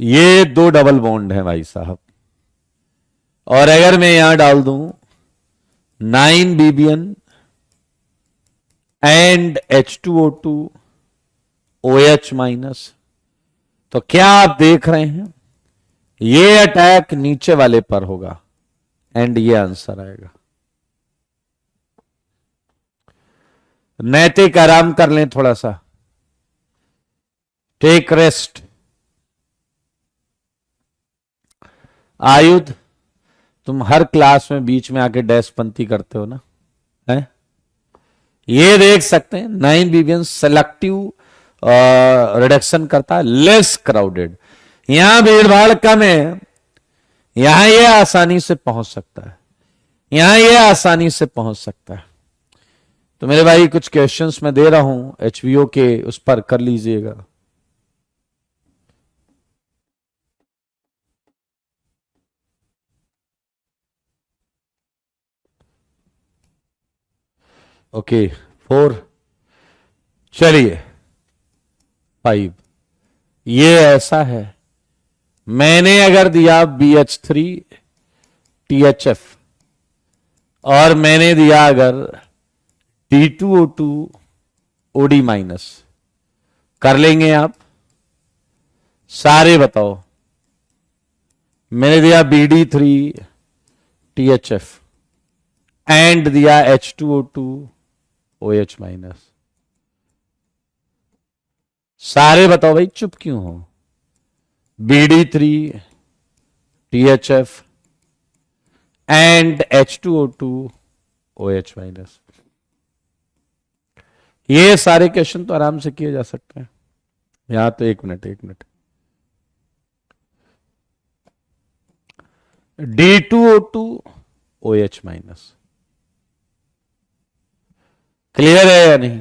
ये 2 डबल बॉन्ड है भाई साहब, और अगर मैं यहां डाल दूं 9BBN and H2O2 OH minus, तो क्या आप देख रहे हैं? ये अटैक नीचे वाले पर होगा एंड ये आंसर आएगा। नैतिक आराम कर लें थोड़ा सा, टेक रेस्ट। आयुध, तुम हर क्लास में बीच में आके डैश पंथी करते हो ना, है? ये देख सकते हैं 9BBN सेलेक्टिव रिडक्शन करता है, लेस क्राउडेड। यहां भीड़ भाड़ कम है, यहां ये आसानी से पहुंच सकता है, यहां ये आसानी से पहुंच सकता है। तो मेरे भाई कुछ क्वेश्चंस मैं दे रहा हूं HVO के, उस पर कर लीजिएगा। ओके 4, चलिए 5। ये ऐसा है, मैंने अगर दिया BH3 THF और मैंने दिया अगर D2O2 OD माइनस, कर लेंगे आप? सारे बताओ। मैंने दिया BD3 THF एंड दिया H2O2 OH माइनस, सारे बताओ भाई, चुप क्यों हो? BD3 THF and H2O2 OH minus. ये सारे क्वेश्चन तो आराम से किए जा सकते हैं। यहां तो एक minute D2O2 OH minus, clear है या नहीं?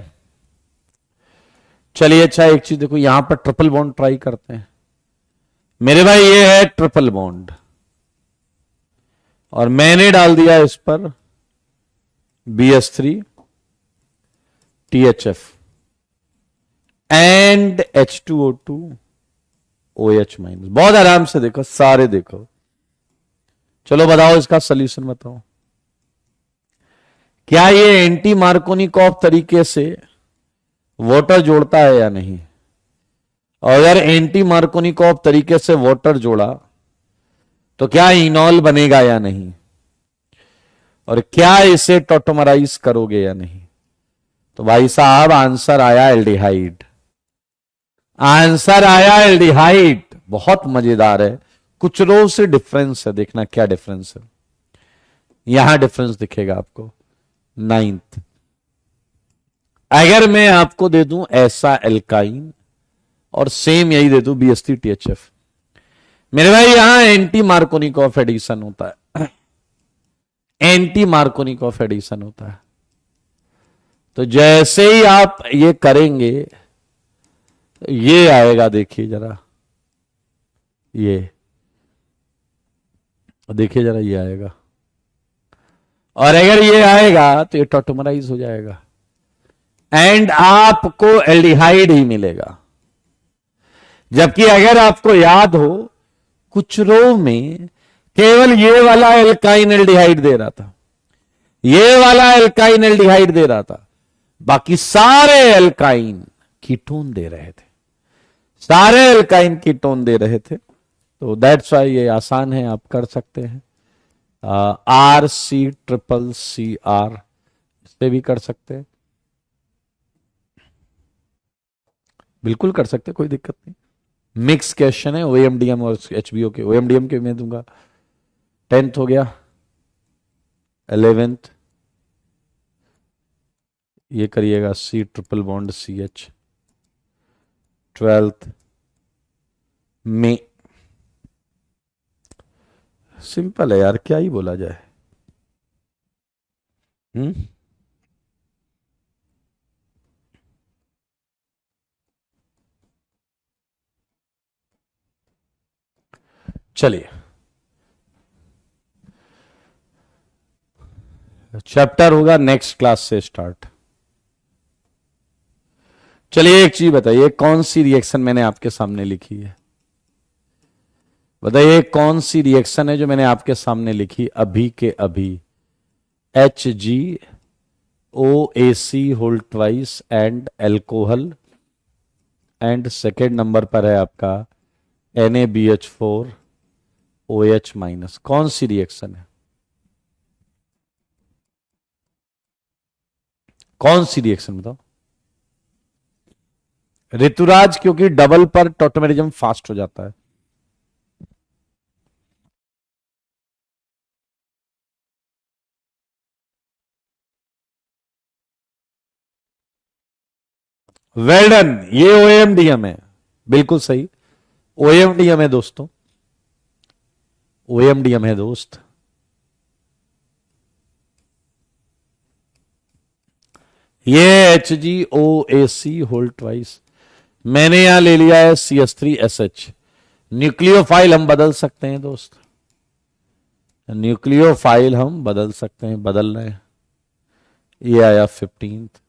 चलिए अच्छा एक चीज देखो, यहां पर ट्रिपल बॉन्ड ट्राई करते हैं। मेरे भाई ये है ट्रिपल बॉन्ड, और मैंने डाल दिया इस पर BH3 THF and H2O2 OH minus. बहुत आराम से देखो, सारे देखो। चलो बताओ इसका सॉल्यूशन बताओ। क्या ये एंटी मार्कोनिकॉफ तरीके से वाटर जोड़ता है या नहीं? और अगर एंटी मार्कोनिकॉफ तरीके से वाटर जोड़ा तो क्या इनॉल बनेगा या नहीं, और क्या इसे टॉटोमराइज करोगे या नहीं। तो भाई साहब आंसर आया एल्डिहाइड, आंसर आया एल्डिहाइड। बहुत मजेदार है, कुछ रो से डिफरेंस है, देखना क्या डिफरेंस है। यहां डिफरेंस दिखेगा आपको। 9th, अगर मैं आपको दे दूं ऐसा एल्काइन और सेम यही दे दूं BST-THF, मेरे भाई यहां एंटी मार्कोनिकॉफ एडिशन होता है, एंटी मार्कोनिकॉफ एडिशन होता है। तो जैसे ही आप ये करेंगे ये आएगा, देखिए जरा, ये देखिए जरा, ये आएगा, और अगर ये आएगा तो ये टॉटोमराइज हो जाएगा एंड आपको एल्डिहाइड ही मिलेगा। जबकि अगर आपको याद हो कुछ रो में केवल ये वाला एल्काइन एल्डिहाइड दे रहा था, ये वाला एल्काइन एल्डिहाइड दे रहा था, बाकी सारे एल्काइन कीटोन दे रहे थे, सारे एल्काइन कीटोन दे रहे थे। तो दैट्स वाई ये आसान है, आप कर सकते हैं। RCCCR इससे भी कर सकते हैं, बिल्कुल कर सकते हैं, कोई दिक्कत नहीं। मिक्स क्वेश्चन है, OMDM और HBO के, OMDM के मैं दूंगा। 10th हो गया, 11th ये करिएगा C triple bond CH, 12th में। सिंपल है यार, क्या ही बोला जाए। चलिए, चैप्टर होगा नेक्स्ट क्लास से स्टार्ट। चलिए एक चीज बताइए, कौन सी रिएक्शन मैंने आपके सामने लिखी है, बताइए कौन सी रिएक्शन है जो मैंने आपके सामने लिखी अभी के अभी। HgOAc whole twice and alcohol, and second number पर है आपका NaBH4OH-। कौन सी रिएक्शन है, कौन सी रिएक्शन बताओ। ऋतुराज, क्योंकि डबल पर टॉटोमेरिज्म फास्ट हो जाता है। वेल डन, ये OMDM है, बिल्कुल सही, OMDM है दोस्तों, OMDM है दोस्त। ये HgOAc होल ट्वाइस, मैंने यहां ले लिया है CH3SH। न्यूक्लियोफाइल हम बदल सकते हैं दोस्त, न्यूक्लियोफाइल हम बदल सकते हैं, बदल रहे हैं। ये आया 15th।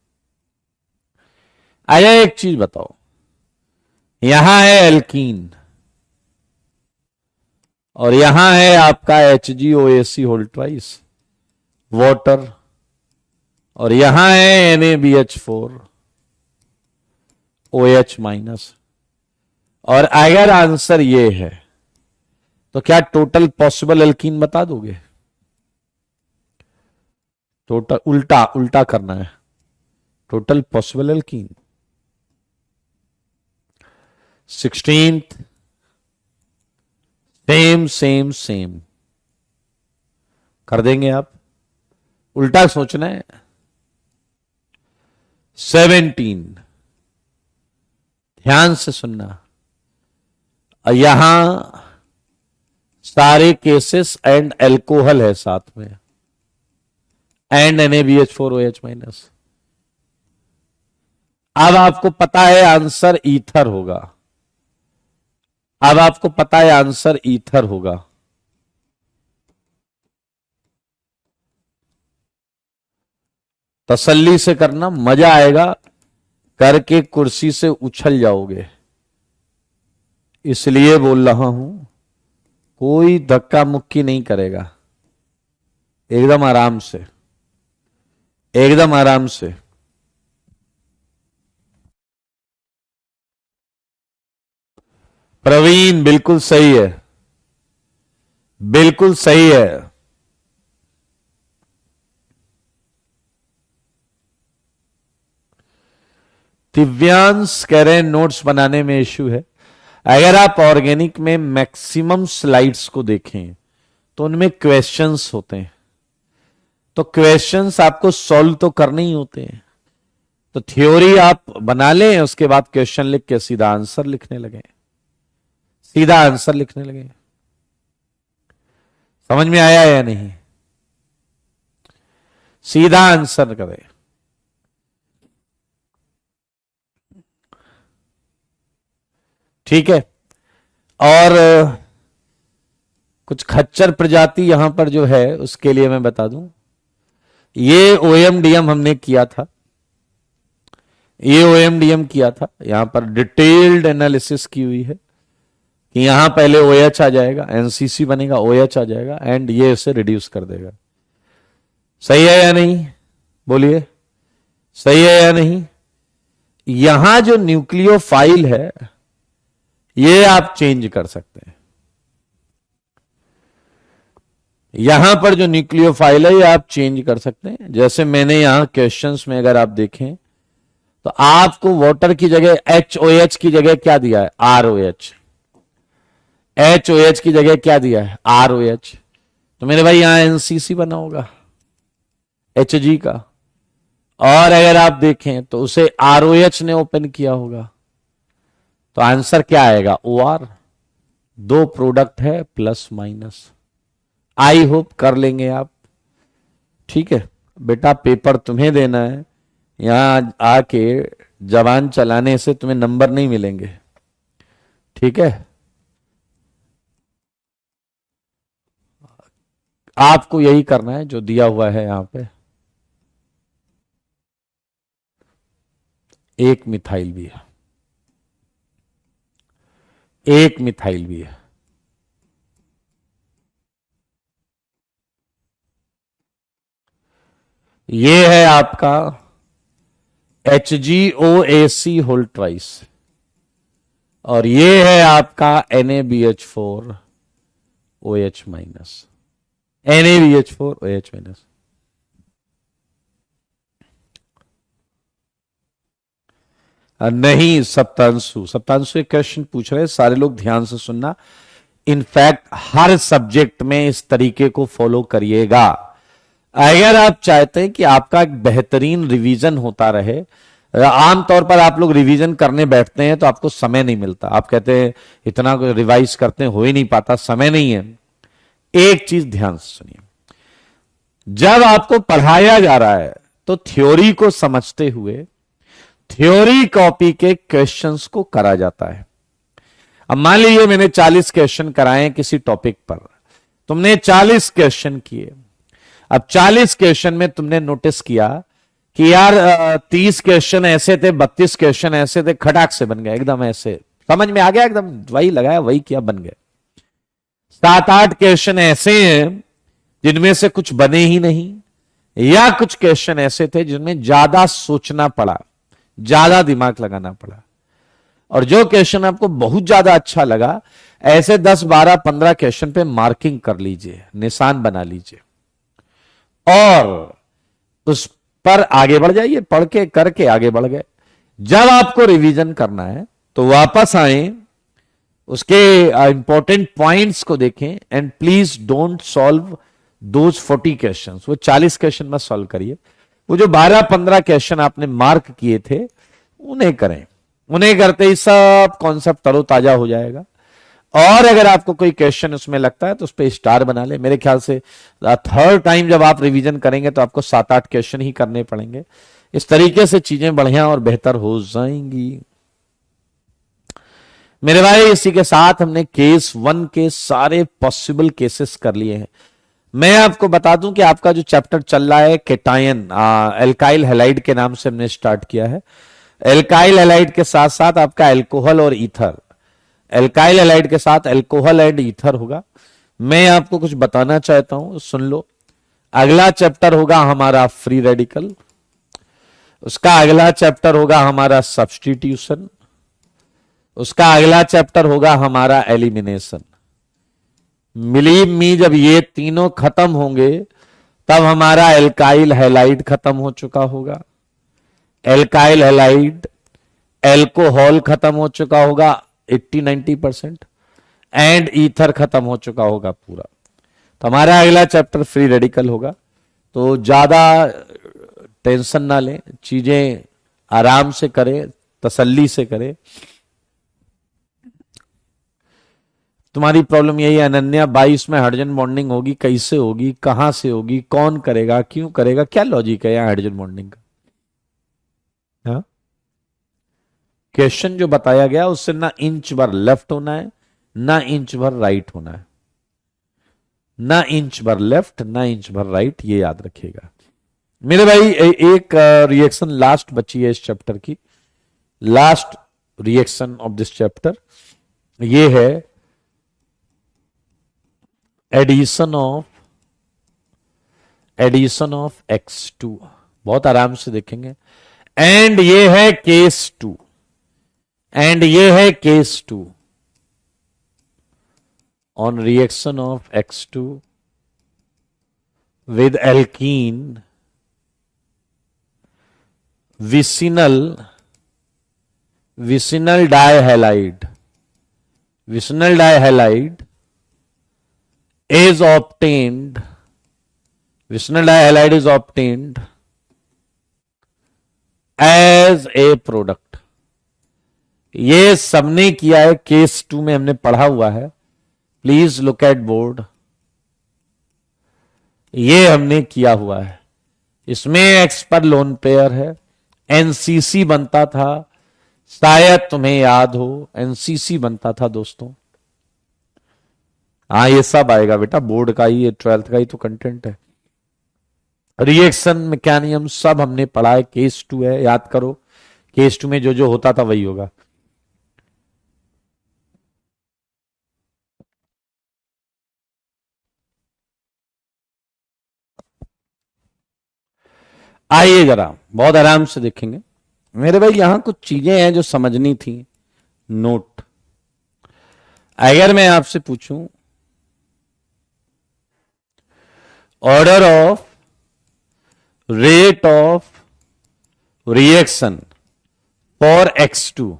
आया एक चीज बताओ, यहां है एल्कीन और यहां है आपका HgOAc होल ट्वाइस वाटर, और यहां है NaBH4OH-। और अगर आंसर ये है तो क्या टोटल पॉसिबल एल्कीन बता दोगे। टोटल उल्टा उल्टा करना है, total possible alkene. 16th same same same कर देंगे आप, उल्टा सोचना है। 17 ध्यान से सुनना, यहां सारे केसेस एंड एल्कोहल है साथ में, एंड NaBH4OH-। अब आपको पता है आंसर ईथर होगा, अब आपको पता है आंसर ईथर होगा। तसल्ली से करना, मजा आएगा, करके कुर्सी से उछल जाओगे, इसलिए बोल रहा हूं। कोई धक्का मुक्की नहीं करेगा, एकदम आराम से, एकदम आराम से। प्रवीण बिल्कुल सही है, बिल्कुल सही है। दिव्यांश कह रहे हैं नोट्स बनाने में इश्यू है। अगर आप ऑर्गेनिक में मैक्सिमम स्लाइड्स को देखें तो उनमें क्वेश्चंस होते हैं, तो क्वेश्चंस आपको सॉल्व तो करने ही होते हैं। तो थ्योरी आप बना लें, उसके बाद क्वेश्चन लिख के सीधा आंसर लिखने लगे, सीधा आंसर लिखने लगे। समझ में आया या नहीं? सीधा आंसर करें। ठीक है। और कुछ खच्चर प्रजाति यहां पर जो है उसके लिए मैं बता दूं, ये ओएमडीएम हमने किया था, ये ओएमडीएम किया था। यहां पर डिटेल्ड एनालिसिस की हुई है कि यहां पहले ओएच आ जाएगा, एनसीसी बनेगा, ओएच आ जाएगा एंड ये इसे रिड्यूस कर देगा। सही है या नहीं? बोलिए, सही है या नहीं? यहां जो न्यूक्लियोफाइल है ये आप चेंज कर सकते हैं। यहां पर जो न्यूक्लियोफाइल है ये आप चेंज कर सकते हैं। जैसे मैंने यहां क्वेश्चंस में अगर आप देखें तो आपको वाटर की जगह HOH की जगह क्या दिया है? ROH। HOH की जगह क्या दिया है? ROH। तो मेरे भाई यहां NCC बना होगा HG का, और अगर आप देखें तो उसे ROH ने ओपन किया होगा, तो आंसर क्या आएगा? OR। दो प्रोडक्ट है प्लस माइनस। आई होप कर लेंगे आप। ठीक है बेटा, पेपर तुम्हें देना है, यहां आके जबान चलाने से तुम्हें नंबर नहीं मिलेंगे। ठीक है, आपको यही करना है जो दिया हुआ है यहां पे। एक मिथाइल भी है, एक मिथाइल भी है। ये है आपका HgOAc होल ट्वाइस, और ये है आपका NaBH4OH माइनस, NaBH4OH माइनस। नहीं सप्तांशु, सप्तांशु एक क्वेश्चन पूछ रहे हैं, सारे लोग ध्यान से सुनना। इनफैक्ट हर सब्जेक्ट में इस तरीके को फॉलो करिएगा अगर आप चाहते हैं कि आपका एक बेहतरीन रिवीजन होता रहे। आमतौर पर आप लोग रिवीजन करने बैठते हैं तो आपको समय नहीं मिलता, आप कहते हैं इतना रिवाइज करते हैं, हो ही नहीं पाता, समय नहीं है। एक चीज ध्यान से सुनिए, जब आपको पढ़ाया जा रहा है तो थ्योरी को समझते हुए थ्योरी कॉपी के क्वेश्चंस को करा जाता है। अब मान लीजिए मैंने 40 क्वेश्चन कराए किसी टॉपिक पर, तुमने 40 क्वेश्चन किए। अब 40 क्वेश्चन में तुमने नोटिस किया कि यार 30 क्वेश्चन ऐसे थे, 32 क्वेश्चन ऐसे थे, खटाक से बन गए, एकदम ऐसे समझ में आ गया, एकदम वही लगाया वही किया, बन गए। 7-8 क्वेश्चन ऐसे हैं जिनमें से कुछ बने ही नहीं, या कुछ क्वेश्चन ऐसे थे जिनमें ज्यादा सोचना पड़ा, ज्यादा दिमाग लगाना पड़ा। और जो क्वेश्चन आपको बहुत ज्यादा अच्छा लगा, ऐसे 10, 12, 15 क्वेश्चन पे मार्किंग कर लीजिए, निशान बना लीजिए और उस पर आगे बढ़ जाइए। पढ़ के करके आगे बढ़ गए। जब आपको रिवीजन करना है तो वापस आए, उसके इंपॉर्टेंट पॉइंट्स को देखें and please don't solve those 40 questions. वो 40 क्वेश्चन मत सॉल्व करिए, वो जो 12-15 क्वेश्चन आपने मार्क किए थे उन्हें करें। उन्हें करते ही सब कॉन्सेप्ट तरोताजा हो जाएगा। और अगर आपको कोई क्वेश्चन उसमें लगता है तो उस पर स्टार बना ले। मेरे ख्याल से 3rd टाइम जब आप रिवीजन करेंगे तो आपको 7-8 क्वेश्चन ही करने पड़ेंगे। इस तरीके से चीजें बढ़िया और बेहतर हो जाएंगी मेरे भाई। इसी के साथ हमने केस 1 के सारे पॉसिबल केसेस कर लिए हैं। मैं आपको बता दूं कि आपका जो चैप्टर चल रहा है केटायन एल्काइल हैलाइड के नाम से हमने स्टार्ट किया है। एल्काइल हैलाइड के साथ साथ आपका एल्कोहल और ईथर, एल्काइल हैलाइड के साथ एल्कोहल एंड ईथर होगा। मैं आपको कुछ बताना चाहता हूं, सुन लो। अगला चैप्टर होगा हमारा फ्री रेडिकल, उसका अगला चैप्टर होगा हमारा सब्स्टिट्यूशन, उसका अगला चैप्टर होगा हमारा एलिमिनेशन। बिलीव मी, जब ये तीनों खत्म होंगे तब हमारा एल्काइल हैलाइड खत्म हो चुका होगा, एल्काइल हैलाइड एल्कोहल खत्म हो चुका होगा 80-90%, एंड ईथर खत्म हो चुका होगा पूरा। तो हमारा अगला चैप्टर फ्री रेडिकल होगा। तो ज्यादा टेंशन ना लें, चीजें आराम से करें, तसल्ली से करें। तुम्हारी प्रॉब्लम यही है अनन्या, 22 में हाइड्रोजन बॉन्डिंग होगी, कैसे होगी, कहां से होगी, कौन करेगा, क्यों करेगा, क्या लॉजिक है यहां हाइड्रोजन बॉन्डिंग का? हाँ, क्वेश्चन जो बताया गया उससे ना इंच भर लेफ्ट होना है, ना इंच भर राइट होना है, ना इंच भर लेफ्ट, ना इंच भर राइट, ये याद रखिएगा मेरे भाई। एक रिएक्शन लास्ट बची है इस चैप्टर की, last reaction of this chapter, ये है एडिशन ऑफ X2। बहुत आराम से देखेंगे। एंड ये है केस 2, एंड ये है case 2 on reaction of X2 with alkene vicinal dihalide is obtained, vicinal dihalide is obtained as a product। ये सबने किया है, केस 2 में हमने पढ़ा हुआ है, प्लीज लुक एट बोर्ड, ये हमने किया हुआ है। इसमें एक्स पर लोन पेयर है, एनसीसी बनता था, शायद तुम्हें याद हो एनसीसी बनता था दोस्तों। हाँ, ये सब आएगा बेटा, बोर्ड का ही, ये 12th का ही तो कंटेंट है। रिएक्शन मैकेनिज्म सब हमने पढ़ा है, केस 2 है, याद करो। केस 2 में जो जो होता था वही होगा। आइए जरा बहुत आराम से देखेंगे मेरे भाई, यहां कुछ चीजें हैं जो समझनी थी। नोट, अगर मैं आपसे पूछूं order of rate of reaction for X2,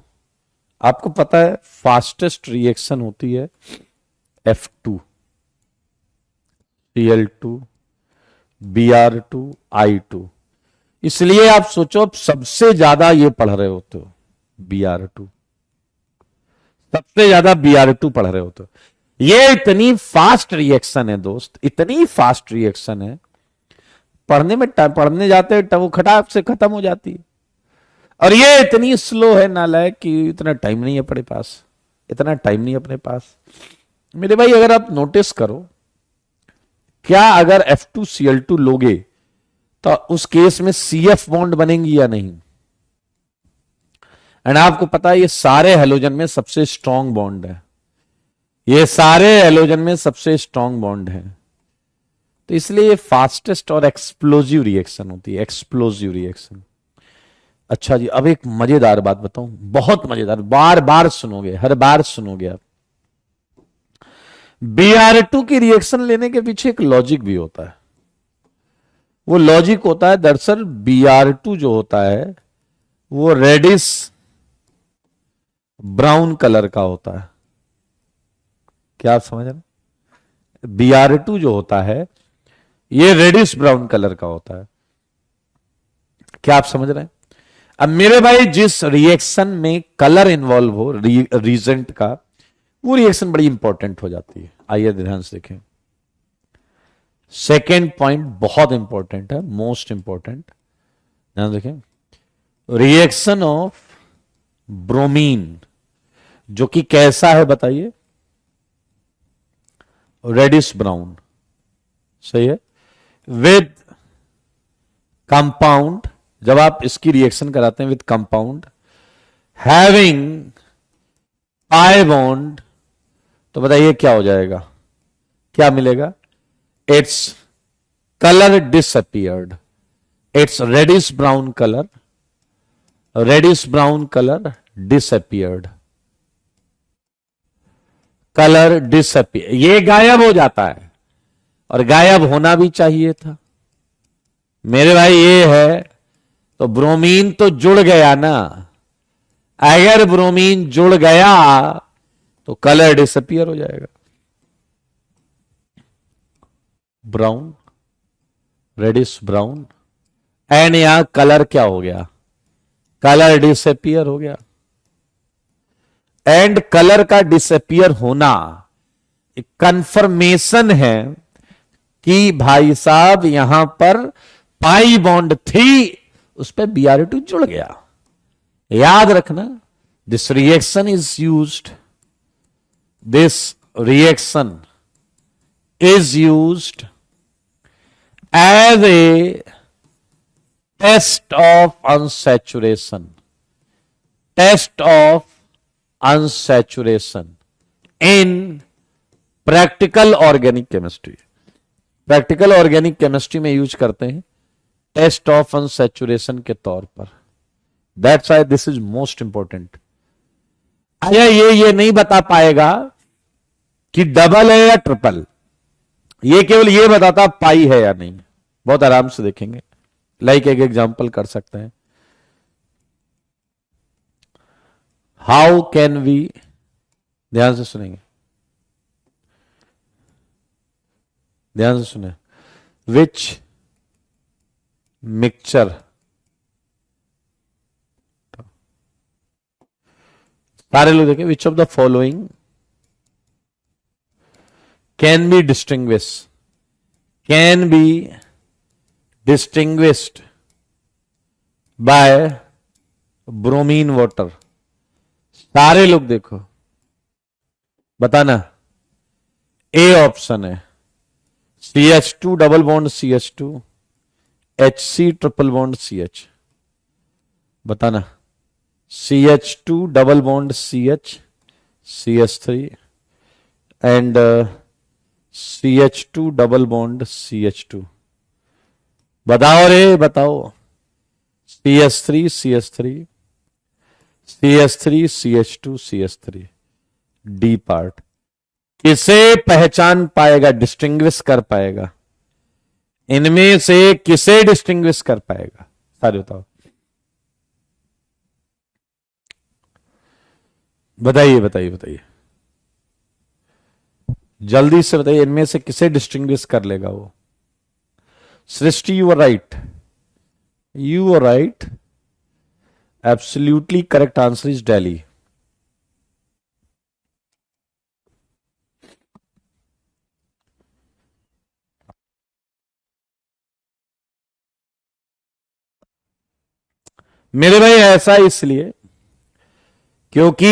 आपको पता है फास्टेस्ट रिएक्शन होती है F2, Cl2, Br2, I2। इसलिए आप सोचो अब सबसे ज्यादा ये पढ़ रहे होते हो Br2, सबसे ज्यादा Br2 पढ़ रहे होते हो। ये इतनी फास्ट रिएक्शन है दोस्त, इतनी फास्ट रिएक्शन है, पढ़ने जाते हैं वो खटाक से खत्म हो जाती है। और ये इतनी स्लो है नालायक कि इतना टाइम नहीं है अपने पास, इतना टाइम नहीं अपने पास। मेरे भाई अगर आप नोटिस करो, क्या अगर F2Cl2 लोगे तो उस केस में CF बॉन्ड बनेंगी या नहीं? एंड आपको पता है ये सारे हेलोजन में सबसे स्ट्रॉन्ग बॉन्ड है, ये सारे हेलोजन में सबसे स्ट्रॉन्ग बॉन्ड है। तो इसलिए ये फास्टेस्ट और एक्सप्लोजिव रिएक्शन होती है, एक्सप्लोजिव रिएक्शन। अच्छा जी, अब एक मजेदार बात बताऊं, बहुत मजेदार, बार बार सुनोगे, हर बार सुनोगे आप। Br2 की रिएक्शन लेने के पीछे एक लॉजिक भी होता है। वो लॉजिक होता है, दरअसल Br2 जो होता है वो रेडिश ब्राउन कलर का होता है। क्या आप समझ रहे? Br2 जो होता है ये रेडिश ब्राउन कलर का होता है। क्या आप समझ रहे हैं? अब मेरे भाई जिस रिएक्शन में कलर इन्वॉल्व हो रीजेंट का, वो रिएक्शन बड़ी इंपॉर्टेंट हो जाती है। आइए ध्यान से देखें, सेकेंड पॉइंट बहुत इंपॉर्टेंट है, मोस्ट इंपॉर्टेंट, ध्यान देखें। रिएक्शन ऑफ ब्रोमीन, जो कि कैसा है बताइए? रेडिश ब्राउन, सही है, विद कंपाउंड, जब आप इसकी रिएक्शन कराते हैं with compound having pi bond, तो बताइए क्या हो जाएगा, क्या मिलेगा? It's colour disappeared, it's reddish brown colour, reddish brown colour disappeared. Colour disappear, ये गायब हो जाता है और गायब होना भी चाहिए था मेरे भाई। ये है तो ब्रोमीन तो जुड़ गया ना, अगर ब्रोमीन जुड़ गया तो कलर डिसअपियर हो जाएगा। ब्राउन, रेडिश ब्राउन, एंड यहां कलर क्या हो गया, कलर डिसअपियर हो गया। एंड कलर का डिसअपियर होना एक कंफर्मेशन है कि भाई साहब यहां पर पाई बॉन्ड थी, उस पर Br2 जुड़ गया। याद रखना, this reaction is used, this reaction is used as a test of unsaturation, test of unsaturation in practical organic chemistry। Practical organic chemistry में यूज करते हैं टेस्ट ऑफ अनसैचुरेशन के तौर पर। That's why this is most important. आया ये नहीं बता पाएगा कि डबल है या ट्रिपल, ये केवल ये बताता पाई है या नहीं। बहुत आराम से देखेंगे, लाइक एक एग्जांपल कर सकते हैं। हाउ कैन वी, ध्यान से सुनेंगे, ध्यान से सुने, विच मिक्सचर, सारे लोग देखें, which of the following can be distinguished by bromine water। सारे लोग देखो, बताना। ए ऑप्शन है CH2 double bond CH2 HC triple bond CH, बताना। CH2 double bond CH CH3 and CH2 double bond CH2, बताओ रे बताओ। CH3 CH3 CH3 CH2 CH3, D part. किसे पहचान पाएगा, डिस्टिंग्विश कर पाएगा, इनमें से किसे डिस्टिंग्विश कर पाएगा, सारे बताओ, बताइए बताइए बताइए, जल्दी से बताइए, इनमें से किसे डिस्टिंग्विश कर लेगा वो। Srishti, you are right, you are right, absolutely correct answer is Delhi. मेरे भाई ऐसा इसलिए क्योंकि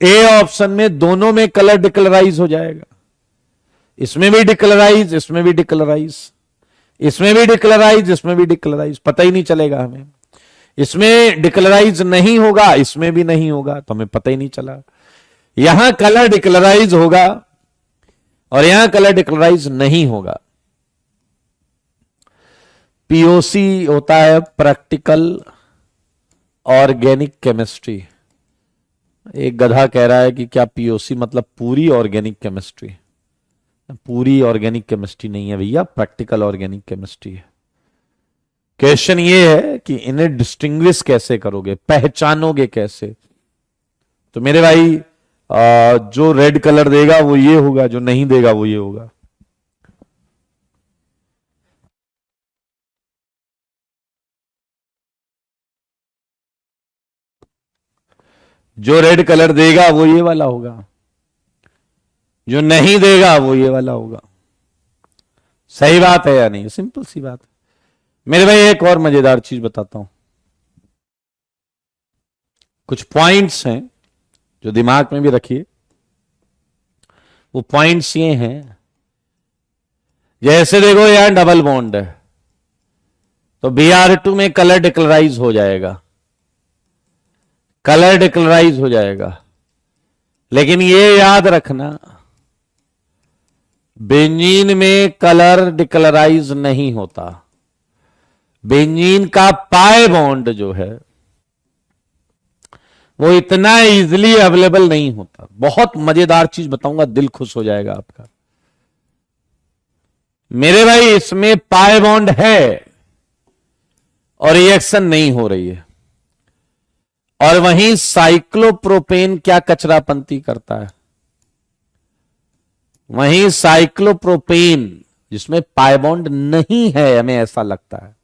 ए ऑप्शन में दोनों में कलर डिकलराइज हो जाएगा, इसमें भी डिकलराइज, इसमें भी डिकलराइज, इसमें भी डिकलराइज, इसमें भी डिकलराइज, पता ही नहीं चलेगा हमें। इसमें डिकलराइज नहीं होगा, इसमें भी नहीं होगा, तो हमें पता ही नहीं चला। यहां कलर डिकलराइज होगा और यहां कलर डिकलराइज नहीं होगा। पीओसी होता है प्रैक्टिकल ऑर्गेनिक केमिस्ट्री। एक गधा कह रहा है कि क्या पीओसी मतलब पूरी ऑर्गेनिक केमिस्ट्री? पूरी ऑर्गेनिक केमिस्ट्री नहीं है भैया, प्रैक्टिकल ऑर्गेनिक केमिस्ट्री है। क्वेश्चन ये है कि इन्हें डिस्टिंग्विश कैसे करोगे, पहचानोगे कैसे? तो मेरे भाई जो रेड कलर देगा वो ये होगा, जो नहीं देगा वो ये होगा। जो रेड कलर देगा वो ये वाला होगा, जो नहीं देगा वो ये वाला होगा। सही बात है या नहीं? सिंपल सी बात है। मेरे भाई एक और मजेदार चीज बताता हूं, कुछ पॉइंट्स हैं जो दिमाग में भी रखिए। वो पॉइंट्स ये हैं, जैसे देखो यहां डबल बॉन्ड है तो Br2 में कलर डिक्लराइज हो जाएगा, कलर डिक्लराइज हो जाएगा। लेकिन ये याद रखना, बेंजीन में कलर डिक्लराइज नहीं होता। बेंजीन का पाई बॉन्ड जो है वो इतना इजीली अवेलेबल नहीं होता। बहुत मजेदार चीज बताऊंगा, दिल खुश हो जाएगा आपका। मेरे भाई इसमें पाई बॉन्ड है और रिएक्शन नहीं हो रही है, और वहीं साइक्लोप्रोपेन क्या कचरापंती करता है, वहीं साइक्लोप्रोपेन जिसमें पाई बॉन्ड नहीं है, हमें ऐसा लगता है,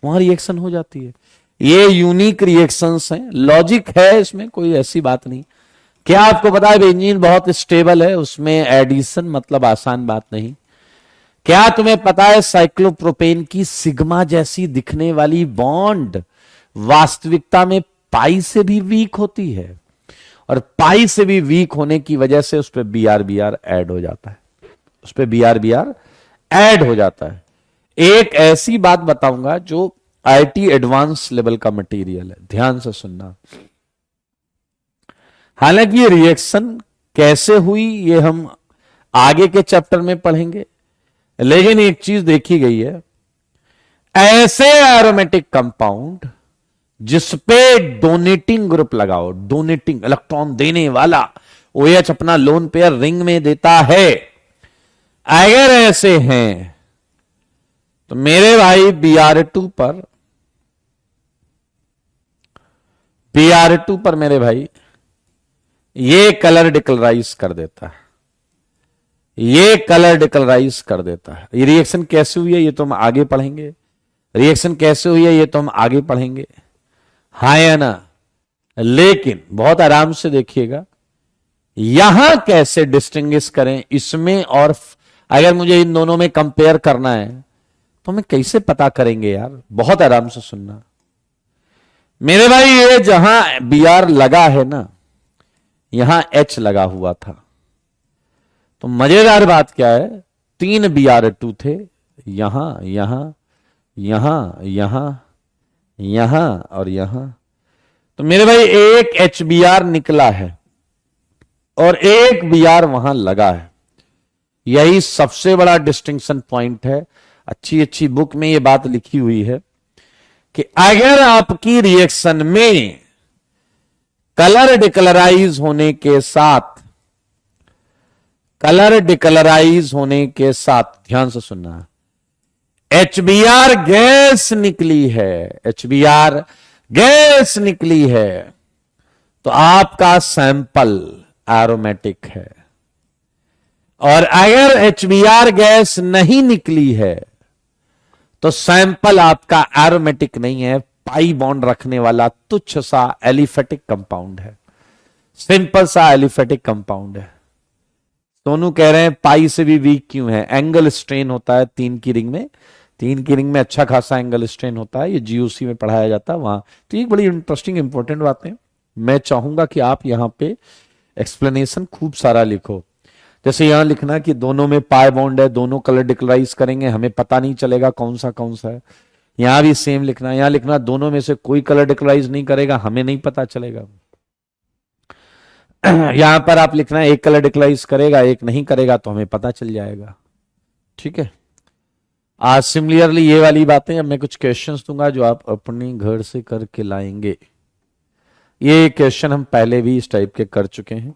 वहां रिएक्शन हो जाती है। ये यूनिक रिएक्शंस हैं, लॉजिक है इसमें, कोई ऐसी बात नहीं। क्या आपको पता है बेंजीन बहुत स्टेबल है, उसमें एडिशन मतलब आसान बात नहीं। क्या तुम्हें पता है साइक्लोप्रोपेन की सिग्मा जैसी दिखने वाली बॉन्ड वास्तविकता में पाई से भी वीक होती है, और पाई से भी वीक होने की वजह से उस पर BR ऐड हो जाता है, उस पर BR ऐड हो जाता है। एक ऐसी बात बताऊंगा जो IT एडवांस लेवल का मटेरियल है, ध्यान से सुनना। हालांकि ये रिएक्शन कैसे हुई ये हम आगे के चैप्टर में पढ़ेंगे, लेकिन एक चीज देखी गई है, ऐसे एरोमेटिक कंपाउंड जिसपे डोनेटिंग ग्रुप लगाओ, डोनेटिंग इलेक्ट्रॉन देने वाला OH अपना लोन पेयर रिंग में देता है, अगर ऐसे हैं तो मेरे भाई Br2 पर मेरे भाई ये कलर डिकलराइज कर देता है, ये कलर डिकलराइज कर देता है। ये रिएक्शन कैसे हुई है ये तो हम आगे पढ़ेंगे, रिएक्शन कैसे हुई है ये तो हम आगे पढ़ेंगे, हाँ या ना। लेकिन बहुत आराम से देखिएगा यहां कैसे डिस्टिंग्विश करें इसमें, और अगर मुझे इन दोनों में कंपेयर करना है तो हमें कैसे पता करेंगे यार, बहुत आराम से सुनना मेरे भाई। ये जहां Br लगा है ना, यहां H लगा हुआ था, तो मजेदार बात क्या है, 3 Br2 थे, यहां यहां यहां यहां यहां और यहां, तो मेरे भाई एक HBr निकला है और एक Br वहां लगा है। यही सबसे बड़ा डिस्टिंक्शन पॉइंट है। अच्छी अच्छी बुक में यह बात लिखी हुई है कि अगर आपकी रिएक्शन में कलर डिकलराइज होने के साथ, कलर डिकलराइज होने के साथ, ध्यान से सुनना, HBr गैस निकली है, HBr गैस निकली है, तो आपका सैंपल एरोमेटिक है। और अगर HBr गैस नहीं निकली है तो सैंपल आपका एरोमेटिक नहीं है, पाई बॉन्ड रखने वाला तुच्छ सा एलिफेटिक कंपाउंड है, सिंपल सा एलिफेटिक कंपाउंड है। सोनू कह रहे हैं पाई से भी वीक क्यों है, एंगल स्ट्रेन होता है 3 की रिंग में, 3 की रिंग में अच्छा खासा एंगल स्ट्रेन होता है, ये GOC में पढ़ाया जाता है वहां। तो ये बड़ी इंटरेस्टिंग इंपॉर्टेंट बातें, मैं चाहूंगा कि आप यहां पे एक्सप्लेनेशन खूब सारा लिखो। जैसे यहां लिखना कि दोनों में पाई बॉन्ड है, दोनों कलर डिक्लराइज करेंगे, हमें पता नहीं चलेगा कौन सा है। यहां भी सेम लिखना, यहां लिखना दोनों में से कोई कलर डिक्लराइज नहीं करेगा, हमें नहीं पता चलेगा। यहां पर आप लिखना एक कलर डिक्लराइज करेगा, एक नहीं करेगा, तो हमें पता चल जाएगा। ठीक है, आज सिमिलरली ये वाली बातें, अब मैं कुछ क्वेश्चंस दूंगा जो आप अपने घर से करके लाएंगे। ये क्वेश्चन हम पहले भी इस टाइप के कर चुके हैं,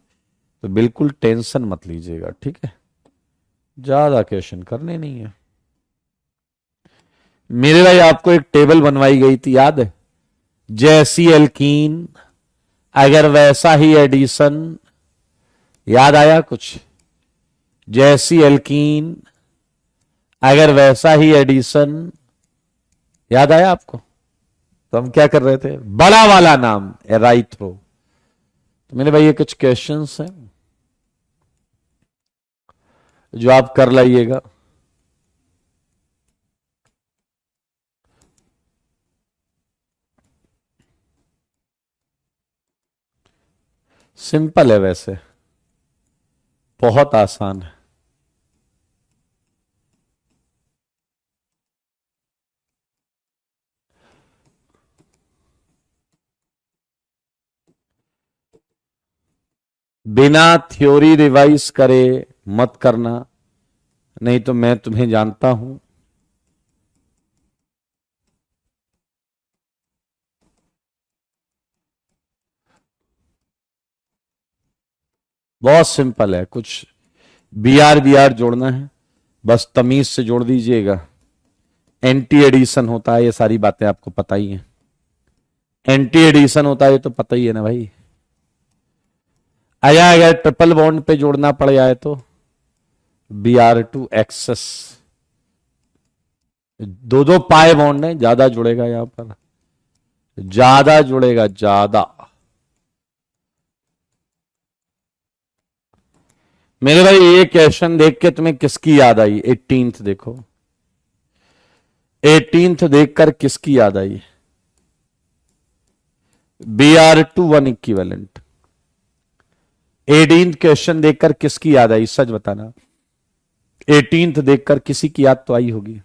तो बिल्कुल टेंशन मत लीजिएगा, ठीक है, ज्यादा क्वेश्चन करने नहीं है। मेरे भाई आपको एक टेबल बनवाई गई थी, याद है, जैसी एल्कीन अगर वैसा ही एडिशन, याद आया कुछ, जैसी एल्कीन अगर वैसा ही एडिशन, याद आया आपको। तो हम क्या कर रहे थे, बड़ा वाला नाम एराइथ्रो। तो मेरे भाई ये कुछ क्वेश्चंस हैं जो आप कर लाइएगा। सिंपल है, वैसे बहुत आसान है। बिना थ्योरी रिवाइज करे मत करना, नहीं तो मैं तुम्हें जानता हूं। बहुत सिंपल है, कुछ बी आर जोड़ना है, बस तमीज से जोड़ दीजिएगा। एंटी एडिशन होता है, ये सारी बातें आपको पता ही है। एंटी एडिशन होता है, ये तो पता ही है ना भाई। आया अगर ट्रिपल बॉन्ड पे जोड़ना पड़ जाए तो Br2 एक्सेस, दो दो पाए बॉन्ड है, ज्यादा जुड़ेगा यहां पर, ज्यादा जुड़ेगा ज्यादा। मेरे भाई ये क्वेश्चन देख के तुम्हें किसकी याद आई? 18th देखो, 18th देखकर किसकी याद आई? Br2 1 equivalent. 18th क्वेश्चन देखकर किसकी याद आई? सच बताना, 18th देखकर किसी की याद तो आई होगी।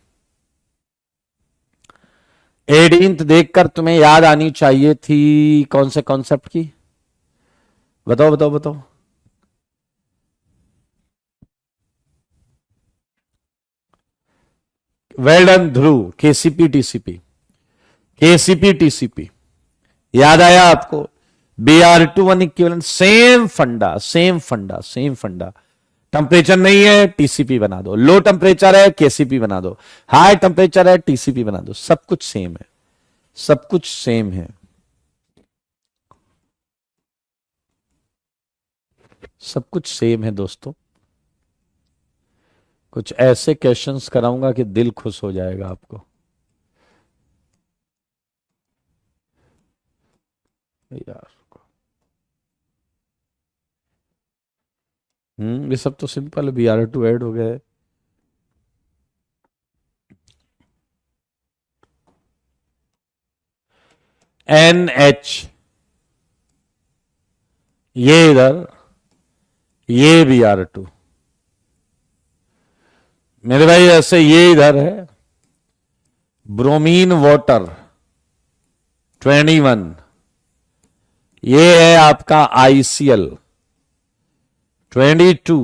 18th देखकर तुम्हें याद आनी चाहिए थी कौन से कॉन्सेप्ट की? बताओ बताओ बताओ। वेल डन ध्रुव। केसीपी टीसीपी, केसीपी टीसीपी याद आया आपको? Br2 1 इक्विवेलेंट, सेम फंडा सेम फंडा सेम फंडा। टेम्परेचर नहीं है, टीसीपी बना दो। लो टेम्परेचर है, केसीपी बना दो। हाई टेम्परेचर है, टीसीपी बना दो। सब कुछ सेम है, सब कुछ सेम है, सब कुछ सेम है दोस्तों। कुछ ऐसे क्वेश्चंस कराऊंगा कि दिल खुश हो जाएगा आपको यार। ये सब तो सिंपल है। Br2 ऐड हो गया है। NH, ये इधर, ये Br2। मेरे भाई ऐसे ये इधर है, ब्रोमीन वाटर 21, ये है आपका ICl 22,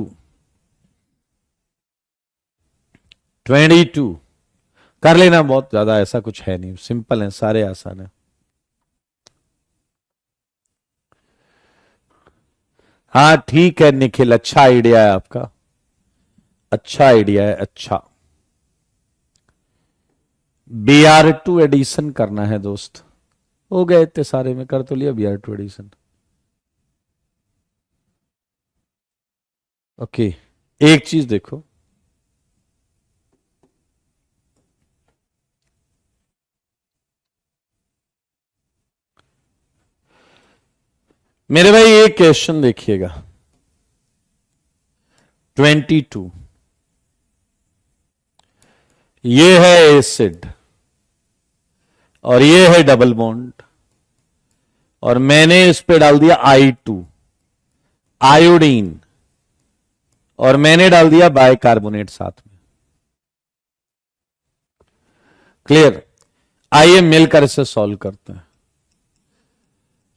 22 कर लेना। बहुत ज्यादा ऐसा कुछ है नहीं, सिंपल है, सारे आसान है। हाँ ठीक है निखिल, अच्छा आइडिया है आपका, अच्छा आइडिया है, अच्छा। Br2 एडिशन करना है दोस्त। हो गए इतने सारे में, कर तो लिया Br2 एडिशन। ओके, एक चीज देखो, मेरे भाई ये क्वेश्चन देखिएगा 22, ये है एसिड और ये है डबल बॉन्ड, और मैंने इस पे डाल दिया I2 आयोडीन, और मैंने डाल दिया बाइकार्बोनेट साथ में। क्लियर? आइए मिलकर इसे सॉल्व करते हैं।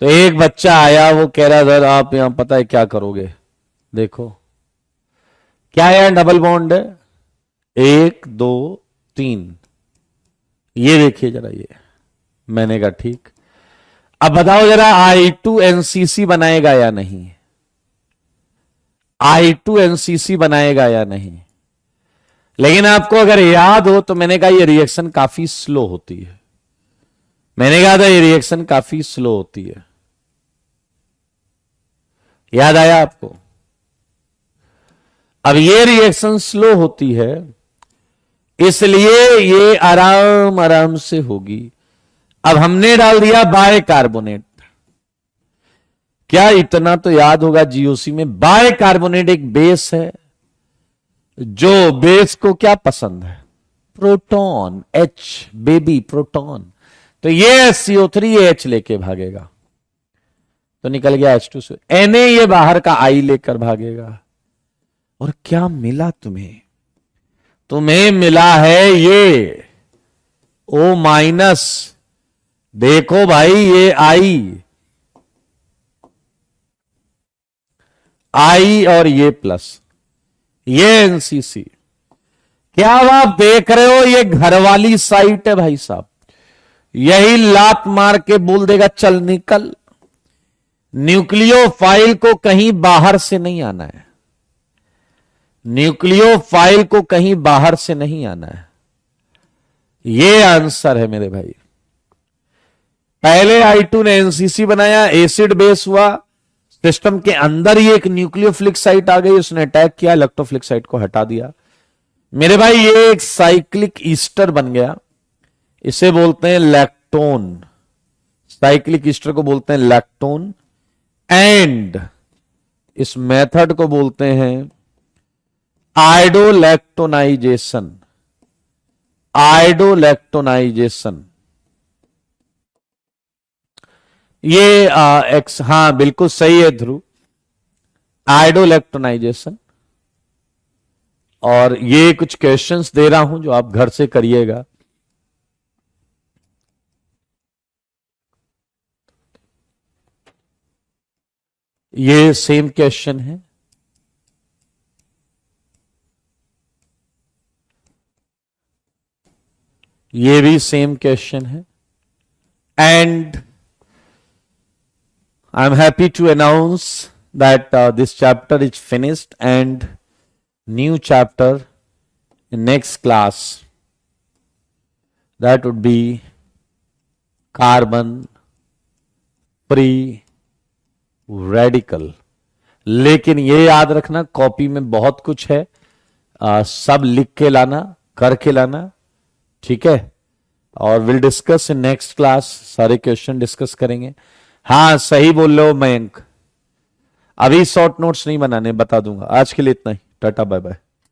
तो एक बच्चा आया, वो कह रहा सर आप यहां पता है क्या करोगे? देखो क्या है, डबल बॉन्ड है, 1 2 3, ये देखिए जरा, ये मैंने कहा ठीक। अब बताओ जरा I2NCC बनाएगा या नहीं? I2NCC बनाएगा या नहीं? लेकिन आपको अगर याद हो तो मैंने कहा ये रिएक्शन काफी स्लो होती है, मैंने कहा था ये रिएक्शन काफी स्लो होती है। याद आया आपको? अब ये रिएक्शन स्लो होती है, इसलिए ये आराम आराम से होगी। अब हमने डाल दिया बाइकार्बोनेट। क्या इतना तो याद होगा जीओसी में, बाइकार्बोनेट एक बेस है, जो बेस को क्या पसंद है? Proton, H, baby proton. तो ये CO3 ये H लेके भागेगा, तो निकल गया H2 से। Na ये बाहर का I लेकर भागेगा। और क्या मिला तुम्हें? तुम्हें मिला है ये O-। देखो भाई, ये I और ये प्लस, ये NCC। क्या आप देख रहे हो? ये घर वाली साइट है भाई साहब, यही लात मार के बोल देगा चल निकल। न्यूक्लियोफाइल को कहीं बाहर से नहीं आना है, न्यूक्लियोफाइल को कहीं बाहर से नहीं आना है। ये आंसर है मेरे भाई। पहले I2 ने एनसीसी बनाया, एसिड बेस हुआ, सिस्टम के अंदर ही एक न्यूक्लियोफिलिक साइट आ गई, उसने अटैक किया, इलेक्ट्रोफिलिक साइट को हटा दिया। मेरे भाई ये एक साइक्लिक ईस्टर बन गया, इसे बोलते हैं लैक्टोन, साइक्लिक ईस्टर को बोलते हैं लैक्टोन, एंड इस मेथड को बोलते हैं आइडोलैक्टोनाइजेशन, आइडोलैक्टोनाइजेशन। ये हाँ बिल्कुल सही है ध्रुव, आइडोलैक्टोनाइजेशन। और ये कुछ क्वेश्चंस दे रहा हूं जो आप घर से करिएगा। ये सेम क्वेश्चन है, ये भी सेम क्वेश्चन है, and I am happy to announce that this chapter is finished and new chapter in next class, that would be carbon free radical। लेकिन ये याद रखना कॉपी में बहुत कुछ है, सब लिख के लाना, करके लाना, ठीक है। और will discuss in next class, सारे क्वेश्चन डिस्कस करेंगे। हाँ सही बोल रहे हो मयंक, अभी शॉर्ट नोट्स नहीं बनाने, बता दूंगा। आज के लिए इतना ही, टाटा बाय बाय।